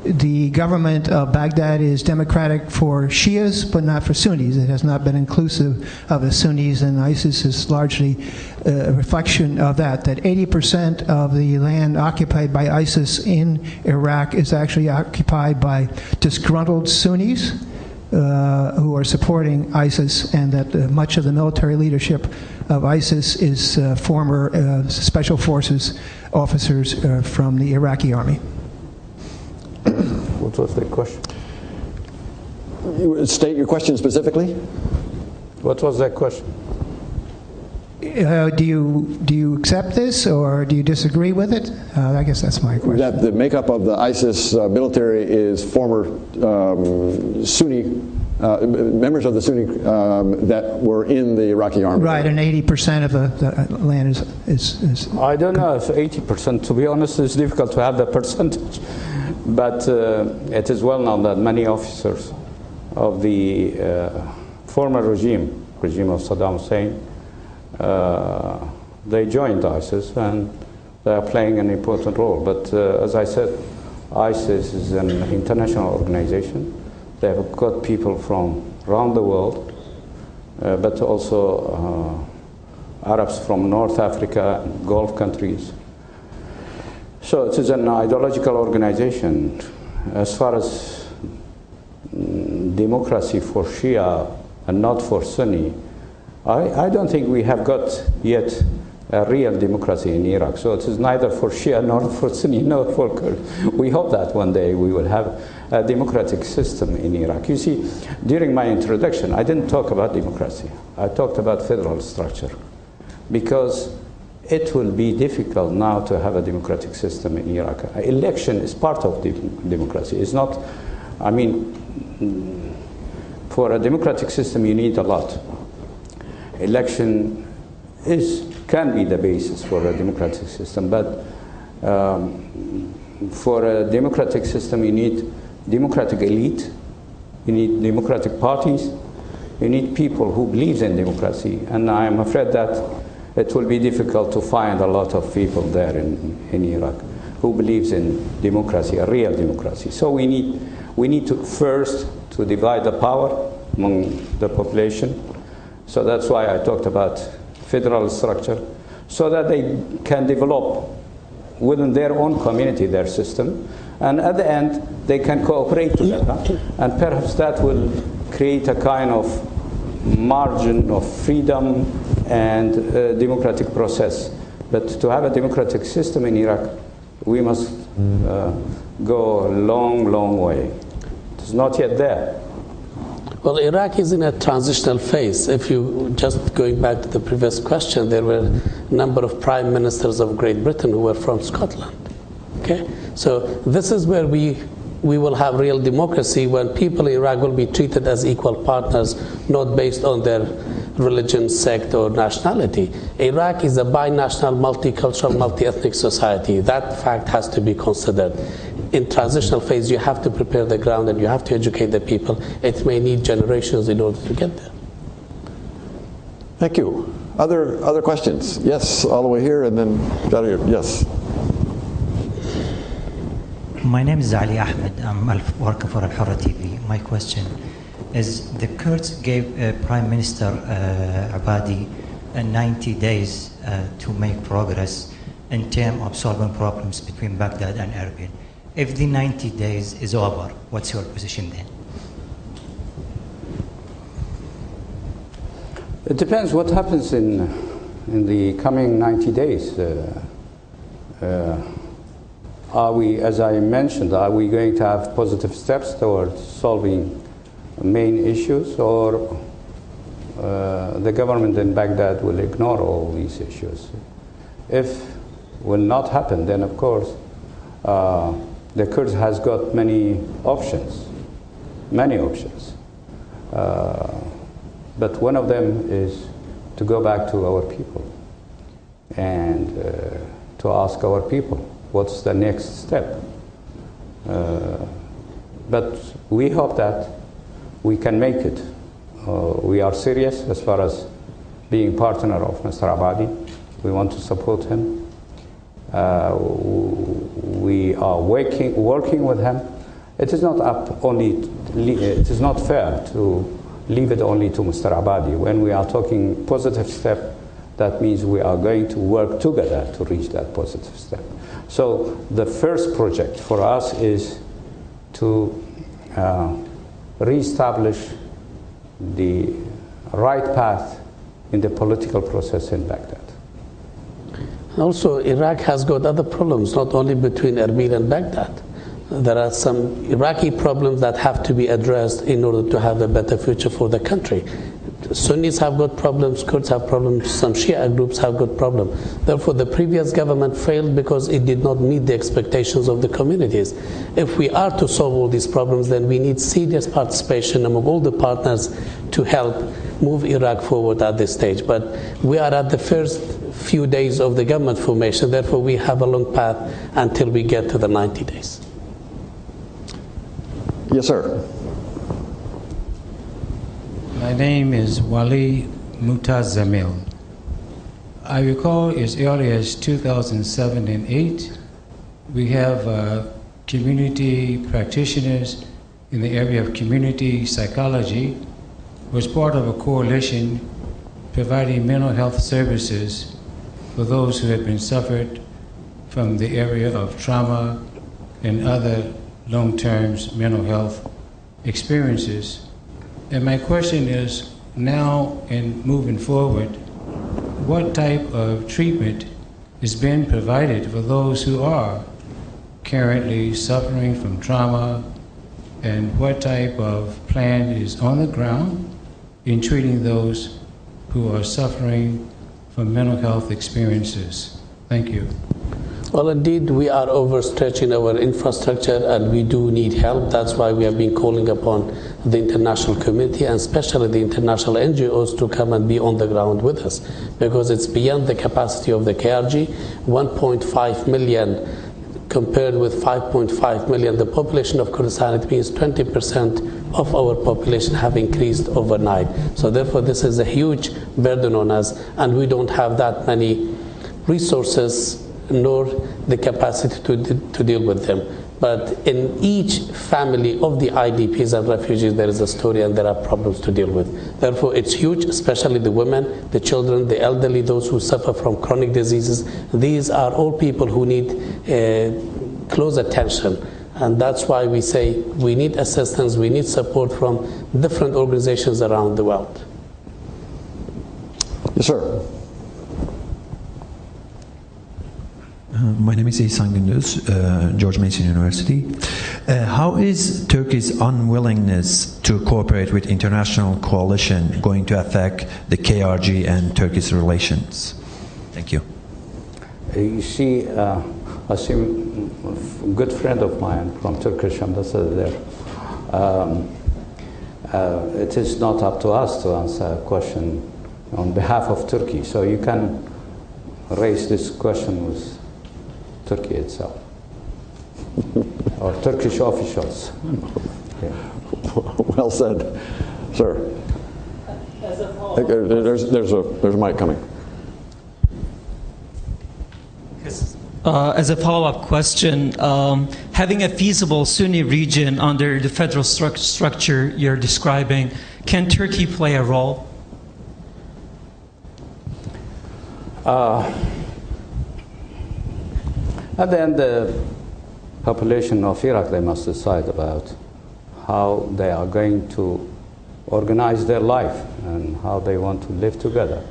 H: the government of Baghdad is democratic for Shias, but not for Sunnis. It has not been inclusive of the Sunnis, and ISIS is largely a reflection of that. That 80% of the land occupied by ISIS in Iraq is actually occupied by disgruntled Sunnis who are supporting ISIS, and that much of the military leadership of ISIS is former special forces officers from the Iraqi army.
C: What was the question?
A: State your question specifically.
C: What was that question?
H: Do you accept this, or do you disagree with it? I guess that's my question.
A: That the makeup of the ISIS military is former Sunni members of the Sunni that were in the Iraqi army.
H: Right, and 80% of the land is
C: I don't know if 80%. To be honest, it's difficult to have the percentage. But it is well known that many officers of the former regime of Saddam Hussein, they joined ISIS, and they are playing an important role. But as I said, ISIS is an international organization. They have got people from around the world, but also Arabs from North Africa, Gulf countries. So it is an ideological organization. As far as democracy for Shia and not for Sunni, I don't think we have got yet a real democracy in Iraq. So it is neither for Shia nor for Sunni nor for Kurd. We hope that one day we will have a democratic system in Iraq. You see, during my introduction, I didn't talk about democracy. I talked about federal structure, because it will be difficult now to have a democratic system in Iraq. Election is part of democracy. It's not, I mean, for a democratic system you need a lot. Election can be the basis for a democratic system, but for a democratic system you need democratic elite, you need democratic parties, you need people who believe in democracy, and I am afraid that it will be difficult to find a lot of people there in Iraq who believes in democracy, a real democracy. So we need to first to divide the power among the population. So that's why I talked about federal structure, so that they can develop within their own community their system, and at the end they can cooperate together, and perhaps that will create a kind of margin of freedom and democratic process. But to have a democratic system in Iraq, we must go a long, long way. It's not yet there.
D: Well, Iraq is in a transitional phase. If you, just going back to the previous question, there were a number of prime ministers of Great Britain who were from Scotland. Okay? So this is where we will have real democracy, when people in Iraq will be treated as equal partners, not based on their religion, sect, or nationality. Iraq is a binational, multicultural, multi-ethnic society. That fact has to be considered. In transitional phase, you have to prepare the ground and you have to educate the people. It may need generations in order to get there.
A: Thank you. Other questions? Yes, all the way here, and then down here. Yes.
I: My name is Ali Ahmed. I'm working for Al Hurra TV. My question is, the Kurds gave Prime Minister Abadi 90 days to make progress in terms of solving problems between Baghdad and Erbil. If the 90 days is over, what's your position then?
C: It depends what happens in the coming 90 days. Are we, as I mentioned, are we going to have positive steps towards solving main issues, or the government in Baghdad will ignore all these issues? If will not happen, then of course the Kurds has got many options. But one of them is to go back to our people and to ask our people, what's the next step? But we hope that we can make it. We are serious as far as being partner of Mr. Abadi. We want to support him. We are working with him. It is not it is not fair to leave it only to Mr. Abadi. When we are talking positive step, that means we are going to work together to reach that positive step. So the first project for us is to reestablish the right path in the political process in Baghdad.
D: Also, Iraq has got other problems, not only between Erbil and Baghdad. There are some Iraqi problems that have to be addressed in order to have a better future for the country. Sunnis have got problems, Kurds have problems, some Shia groups have got problems. Therefore, the previous government failed because it did not meet the expectations of the communities. If we are to solve all these problems, then we need serious participation among all the partners to help move Iraq forward at this stage. But we are at the first few days of the government formation, therefore we have a long path until we get to the 90 days.
A: Yes, sir.
J: My name is Wali Mutazamil. I recall as early as 2007 and 2008, we have community practitioners in the area of community psychology was part of a coalition providing mental health services for those who had been suffered from the area of trauma and other long-term mental health experiences. And my question is, now and moving forward, what type of treatment is being provided for those who are currently suffering from trauma, and what type of plan is on the ground in treating those who are suffering from mental health experiences? Thank you.
D: Well, indeed, we are overstretching our infrastructure and we do need help. That's why we have been calling upon the international community and especially the international NGOs to come and be on the ground with us, because it's beyond the capacity of the KRG. 1.5 million compared with 5.5 million, the population of Kurdistan, it means 20% of our population have increased overnight. So therefore, this is a huge burden on us, and we don't have that many resources nor the capacity to deal with them. But in each family of the IDPs and refugees, there is a story and there are problems to deal with. Therefore, it's huge, especially the women, the children, the elderly, those who suffer from chronic diseases. These are all people who need close attention. And that's why we say we need assistance, we need support from different organizations around the world.
A: Yes, sir.
K: My name is İhsan Gündüz, George Mason University. How is Turkey's unwillingness to cooperate with international coalition going to affect the KRG and Turkey's relations? Thank you.
C: You see, I see a good friend of mine from Turkish ambassador there. It is not up to us to answer a question on behalf of Turkey. So you can raise this question with Turkey itself or Turkish officials. Yeah.
A: Well said, sir. There's a mic coming.
L: As a follow-up question, having a feasible Sunni region under the federal structure you're describing, can Turkey play a role?
C: At the end, the population of Iraq, they must decide about how they are going to organize their life and how they want to live together.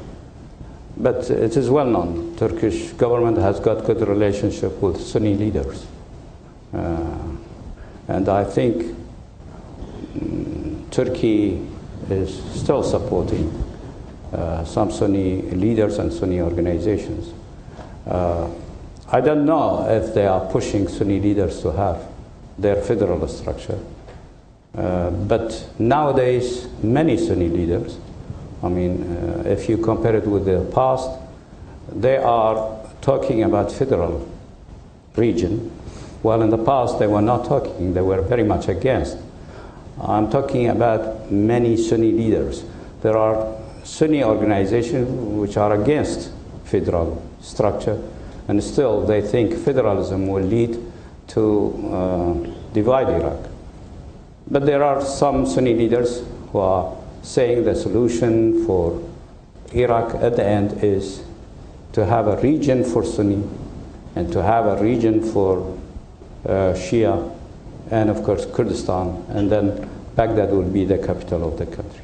C: But it is well known, Turkish government has got good relationship with Sunni leaders. And I think Turkey is still supporting some Sunni leaders and Sunni organizations. I don't know if they are pushing Sunni leaders to have their federal structure. But nowadays, many Sunni leaders, I mean, if you compare it with the past, they are talking about federal region, while in the past they were not talking, they were very much against. I'm talking about many Sunni leaders. There are Sunni organizations which are against federal structure, and still they think federalism will lead to divide Iraq. But there are some Sunni leaders who are saying the solution for Iraq at the end is to have a region for Sunni and to have a region for Shia and of course Kurdistan, and then Baghdad will be the capital of the country.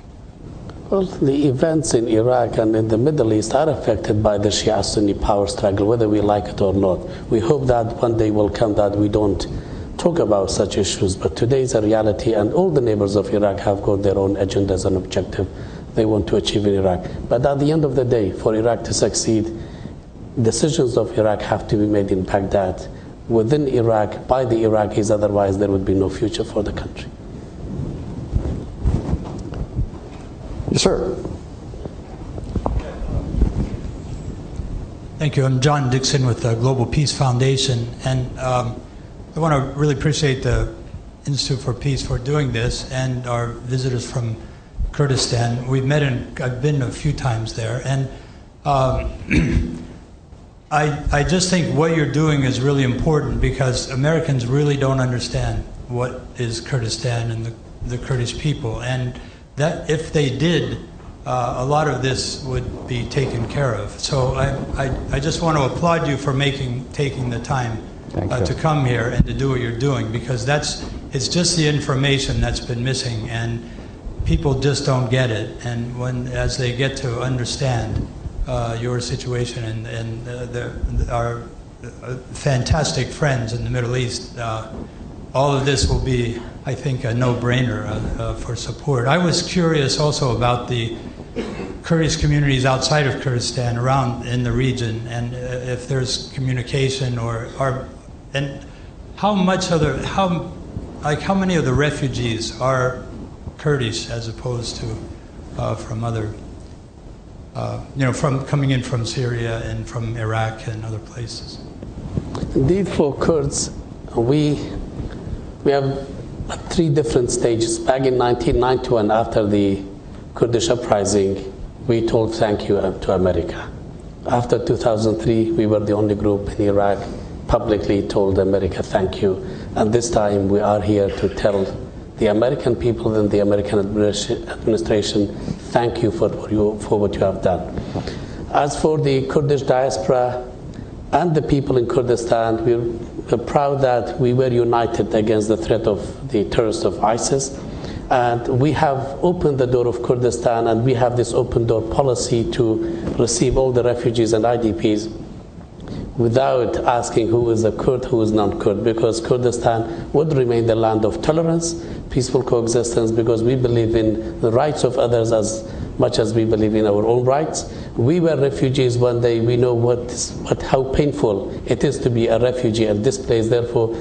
D: Well, the events in Iraq and in the Middle East are affected by the Shia-Sunni power struggle, whether we like it or not. We hope that one day will come that we don't talk about such issues, but today is a reality, and all the neighbors of Iraq have got their own agendas and objective they want to achieve in Iraq. But at the end of the day, for Iraq to succeed, decisions of Iraq have to be made in Baghdad, within Iraq, by the Iraqis, otherwise there would be no future for the country.
A: Yes, sir.
M: Thank you. I'm John Dixon with the Global Peace Foundation, and I want to really appreciate the Institute for Peace for doing this and our visitors from Kurdistan. We've met I've been a few times there, and I just think what you're doing is really important because Americans really don't understand what is Kurdistan and the Kurdish people, and that if they did, a lot of this would be taken care of. So I just want to applaud you for taking the time to come here and to do what you're doing, because it's just the information that's been missing, and people just don't get it. And as they get to understand your situation and our fantastic friends in the Middle East, all of this will be, I think, a no-brainer for support. I was curious also about the Kurdish communities outside of Kurdistan around in the region, and if there's communication and how many of the refugees are Kurdish as opposed to from other, from coming in from Syria and from Iraq and other places?
D: Indeed, for Kurds, we have 3 different stages. Back in 1991, after the Kurdish uprising, we told thank you to America. After 2003, we were the only group in Iraq publicly told America thank you. And this time we are here to tell the American people and the American administration thank you for what you have done. As for the Kurdish diaspora and the people in Kurdistan, we're proud that we were united against the threat of the terrorists of ISIS. And we have opened the door of Kurdistan, and we have this open door policy to receive all the refugees and IDPs without asking who is a Kurd, who is non-Kurd, because Kurdistan would remain the land of tolerance, peaceful coexistence, because we believe in the rights of others as much as we believe in our own rights. We were refugees one day. We know how painful it is to be a refugee and displaced. Therefore,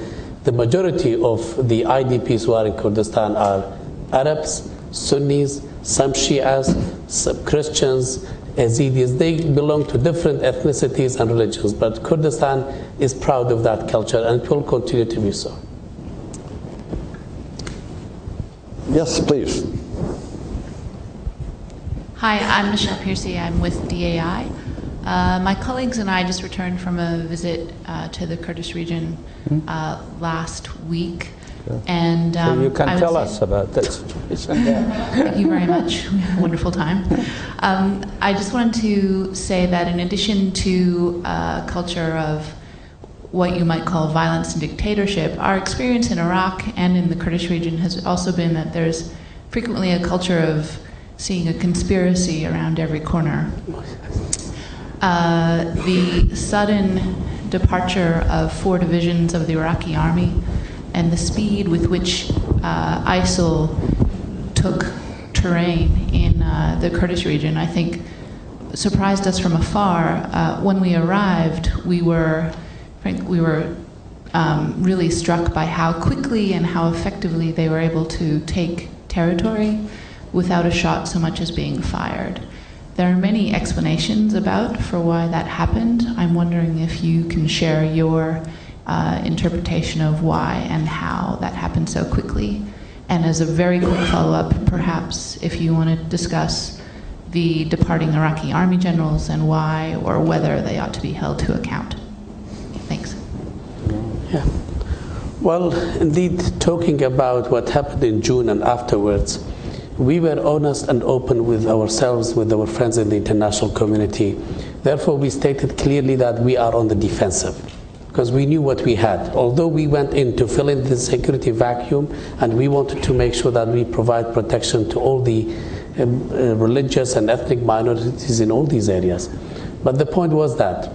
D: the majority of the IDPs who are in Kurdistan are Arabs, Sunnis, some Shias, some Christians, Yazidis. They belong to different ethnicities and religions, but Kurdistan is proud of that culture and it will continue to be so.
A: Yes, please.
N: Hi, I'm Michelle Piercy. I'm with DAI. My colleagues and I just returned from a visit to the Kurdish region last week. And
C: so you can tell us about that situation.
N: Thank you very much. We had a wonderful time. I just wanted to say that in addition to a culture of what you might call violence and dictatorship, our experience in Iraq and in the Kurdish region has also been that there's frequently a culture of seeing a conspiracy around every corner. The sudden departure of 4 divisions of the Iraqi army and the speed with which ISIL took terrain in the Kurdish region, I think, surprised us from afar. When we arrived, we were really struck by how quickly and how effectively they were able to take territory without a shot so much as being fired. There are many explanations for why that happened. I'm wondering if you can share your interpretation of why and how that happened so quickly. And as a very quick follow-up, perhaps if you want to discuss the departing Iraqi army generals and why or whether they ought to be held to account. Thanks.
D: Yeah. Well, indeed, talking about what happened in June and afterwards, we were honest and open with ourselves, with our friends in the international community. Therefore, we stated clearly that we are on the defensive, because we knew what we had. Although we went in to fill in the security vacuum, and we wanted to make sure that we provide protection to all the religious and ethnic minorities in all these areas. But the point was that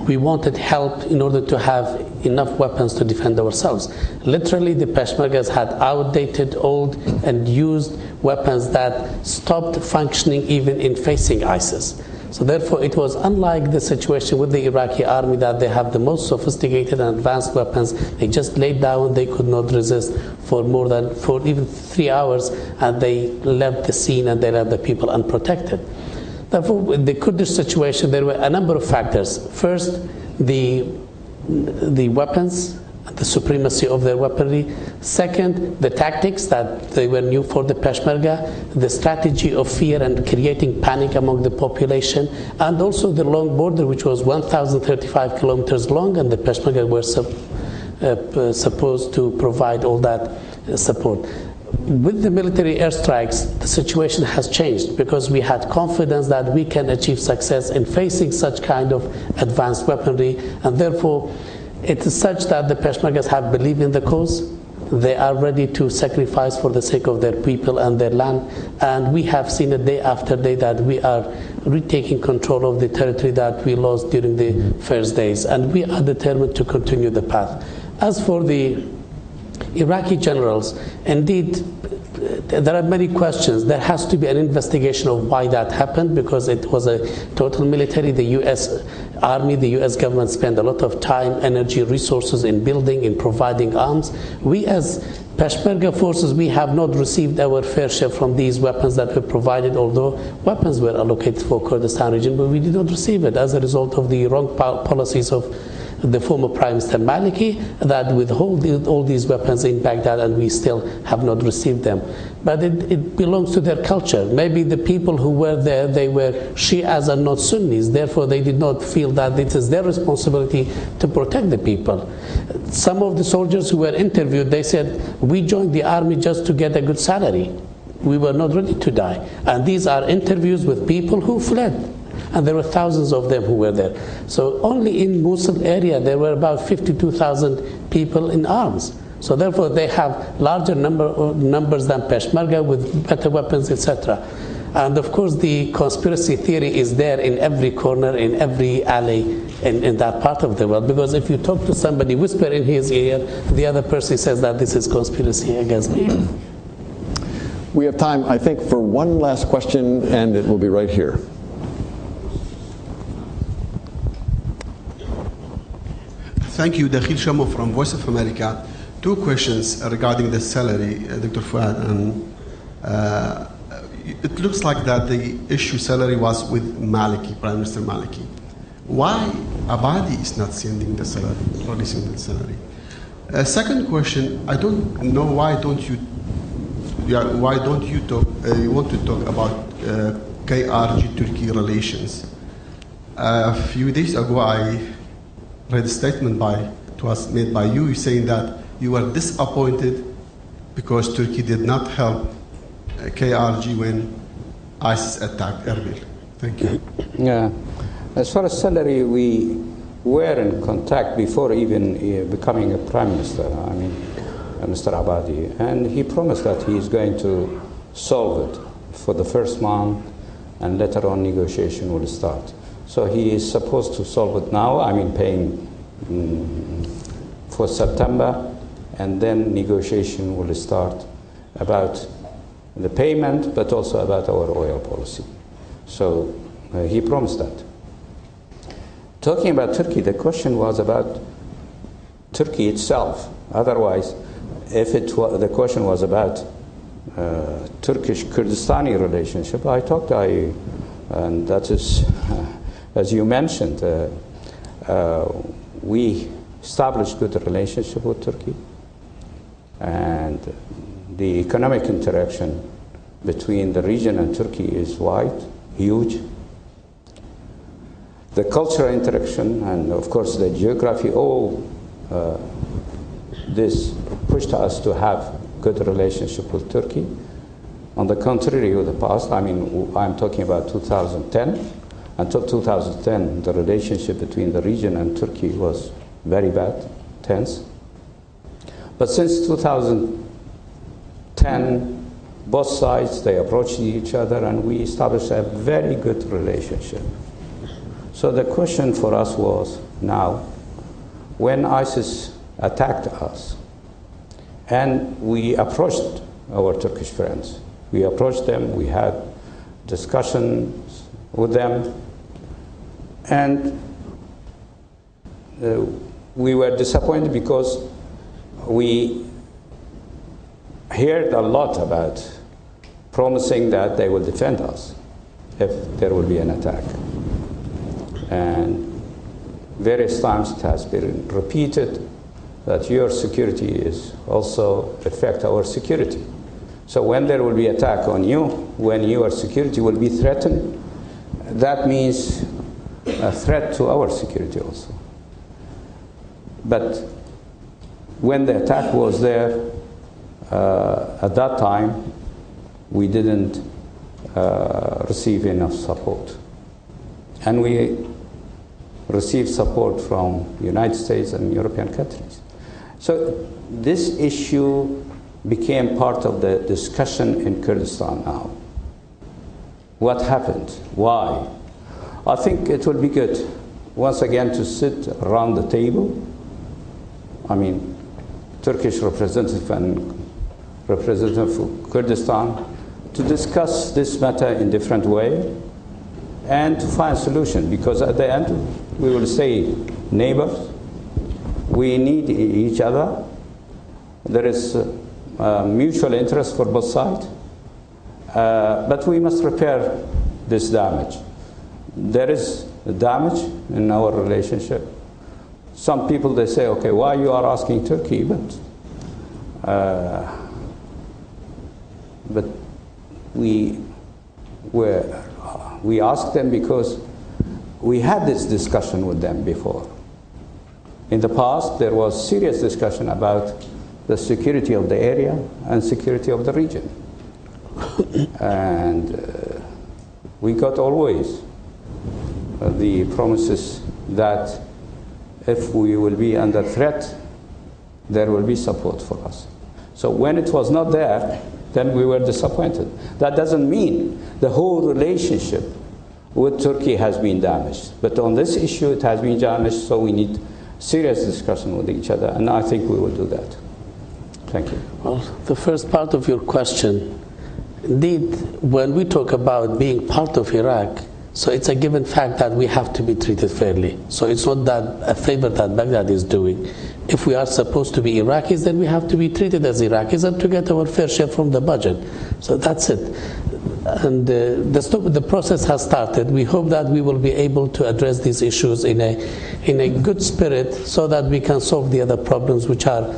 D: we wanted help in order to have enough weapons to defend ourselves. Literally, the Peshmergas had outdated, old, and used weapons that stopped functioning even in facing ISIS. So therefore, it was unlike the situation with the Iraqi army that they have the most sophisticated and advanced weapons. They just laid down, they could not resist for even 3 hours, and they left the scene and they left the people unprotected. Therefore, with the Kurdish situation, there were a number of factors. First, the weapons, the supremacy of their weaponry. Second, the tactics that they were new for the Peshmerga, the strategy of fear and creating panic among the population, and also the long border, which was 1,035 kilometers long, and the Peshmerga were supposed to provide all that support. With the military airstrikes, the situation has changed because we had confidence that we can achieve success in facing such kind of advanced weaponry, and therefore it is such that the Peshmergas have believed in the cause. They are ready to sacrifice for the sake of their people and their land, and we have seen it day after day that we are retaking control of the territory that we lost during the first days, and we are determined to continue the path. As for the Iraqi generals, indeed, there are many questions. There has to be an investigation of why that happened, because it was a total military. The U.S. Army, the U.S. government spent a lot of time, energy, resources in building, in providing arms. We as Peshmerga forces, we have not received our fair share from these weapons that were provided, although weapons were allocated for Kurdistan region, but we did not receive it as a result of the wrong policies of the former Prime Minister Maliki that withhold all these weapons in Baghdad, and we still have not received them. But it belongs to their culture. Maybe the people who were there, they were Shias and not Sunnis, therefore they did not feel that it is their responsibility to protect the people. Some of the soldiers who were interviewed, they said, we joined the army just to get a good salary. We were not ready to die. And these are interviews with people who fled. And there were thousands of them who were there. So only in Mosul area, there were about 52,000 people in arms. So therefore, they have larger numbers than Peshmerga with better weapons, etc. And of course, the conspiracy theory is there in every corner, in every alley in that part of the world. Because if you talk to somebody, whisper in his ear, the other person says that this is conspiracy against me.
A: We have time, I think, for one last question, and it will be right here.
O: Thank you, Dakhil Shamo from Voice of America. Two questions regarding the salary, Dr. Fuad. It looks like that the issue salary was with Maliki, Prime Minister Maliki. Why Abadi is not sending the salary, releasing the salary? Second question, I don't know why don't you talk? You want to talk about KRG-Turkey relations? A few days ago, I read a statement it was made by you saying that you were disappointed because Turkey did not help KRG when ISIS attacked Erbil. Thank you.
C: Yeah. As far as salary, we were in contact before even becoming a prime minister, Mr. Abadi, and he promised that he is going to solve it for the first month, and later on negotiation will start. So he is supposed to solve it now, paying for September, and then negotiation will start about the payment, but also about our oil policy. So he promised that. Talking about Turkey, the question was about Turkey itself. Otherwise, if the question was about Turkish-Kurdistani relationship, I talked to IU, and that is, as you mentioned, we established good relationship with Turkey, and the economic interaction between the region and Turkey is wide, huge. The cultural interaction and, of course, the geography, all this pushed us to have good relationship with Turkey. On the contrary of the past, I'm talking about 2010. Until 2010, the relationship between the region and Turkey was very bad, tense. But since 2010, both sides, they approached each other, and we established a very good relationship. So the question for us was now, when ISIS attacked us, and we approached our Turkish friends, we approached them, we had discussions with them, and we were disappointed because we heard a lot about promising that they will defend us if there will be an attack. And various times it has been repeated that your security is also affect our security. So when there will be attack on you, when your security will be threatened, that means a threat to our security also. But when the attack was there, at that time, we didn't receive enough support. And we received support from the United States and European countries. So this issue became part of the discussion in Kurdistan now. What happened? Why? I think it will be good, once again, to sit around the table. Turkish representative and representative of Kurdistan, to discuss this matter in different way and to find a solution, because at the end we will stay neighbors. We need each other. There is mutual interest for both sides, but we must repair this damage. There is damage in our relationship. Some people, they say, okay, why you are asking Turkey? But we asked them because we had this discussion with them before. In the past, there was serious discussion about the security of the area and security of the region. And we got always the promises that if we will be under threat, there will be support for us. So when it was not there, then we were disappointed. That doesn't mean the whole relationship with Turkey has been damaged. But on this issue, it has been damaged, so we need serious discussion with each other, and I think we will do that. Thank you.
D: Well, the first part of your question, indeed, when we talk about being part of Iraq, So it's a given fact that we have to be treated fairly. So it's not that a favor that Baghdad is doing. If we are supposed to be Iraqis, then we have to be treated as Iraqis and to get our fair share from the budget. So that's it. And the process has started. We hope that we will be able to address these issues in a good spirit so that we can solve the other problems which are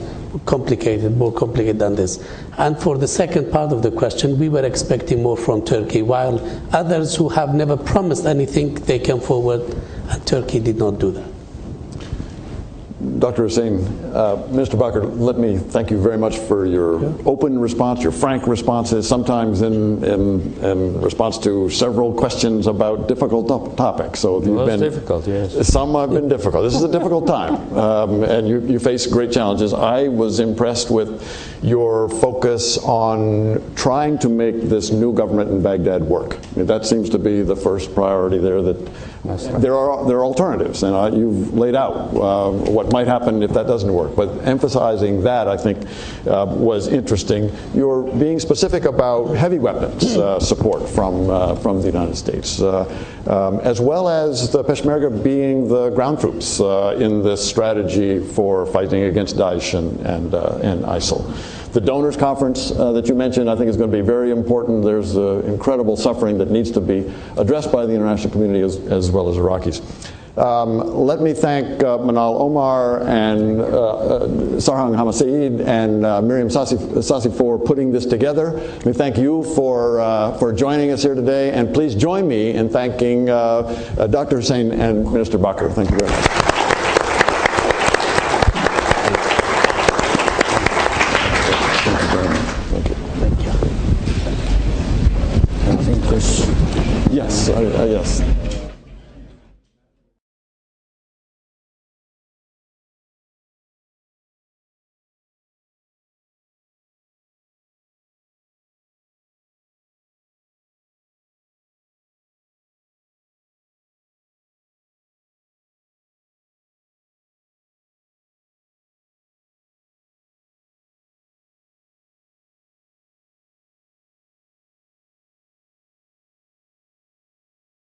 D: complicated, more complicated than this. And for the second part of the question, we were expecting more from Turkey, while others who have never promised anything, they came forward, and Turkey did not do that.
A: Dr. Hussein, Minister Bakir, let me thank you very much for your open response, your frank responses, sometimes in response to several questions about difficult topics. So you've been
P: difficult, yes.
A: Some have been difficult. This is a difficult time, and you face great challenges. I was impressed with your focus on trying to make this new government in Baghdad work. I mean, that seems to be the first priority there. That there are alternatives, and you've laid out what might happen if that doesn't work. But emphasizing that, I think, was interesting. You're being specific about heavy weapons support from the United States, as well as the Peshmerga being the ground troops in this strategy for fighting against Daesh and ISIL. The donors conference that you mentioned, I think, is going to be very important. There's incredible suffering that needs to be addressed by the international community as well as Iraqis. Let me thank Manal Omar and Sarhang Hamasaeed and Miriam Sassi for putting this together. Let me thank you for joining us here today, and please join me in thanking Dr. Hussein and Minister Bakir. Thank you very much.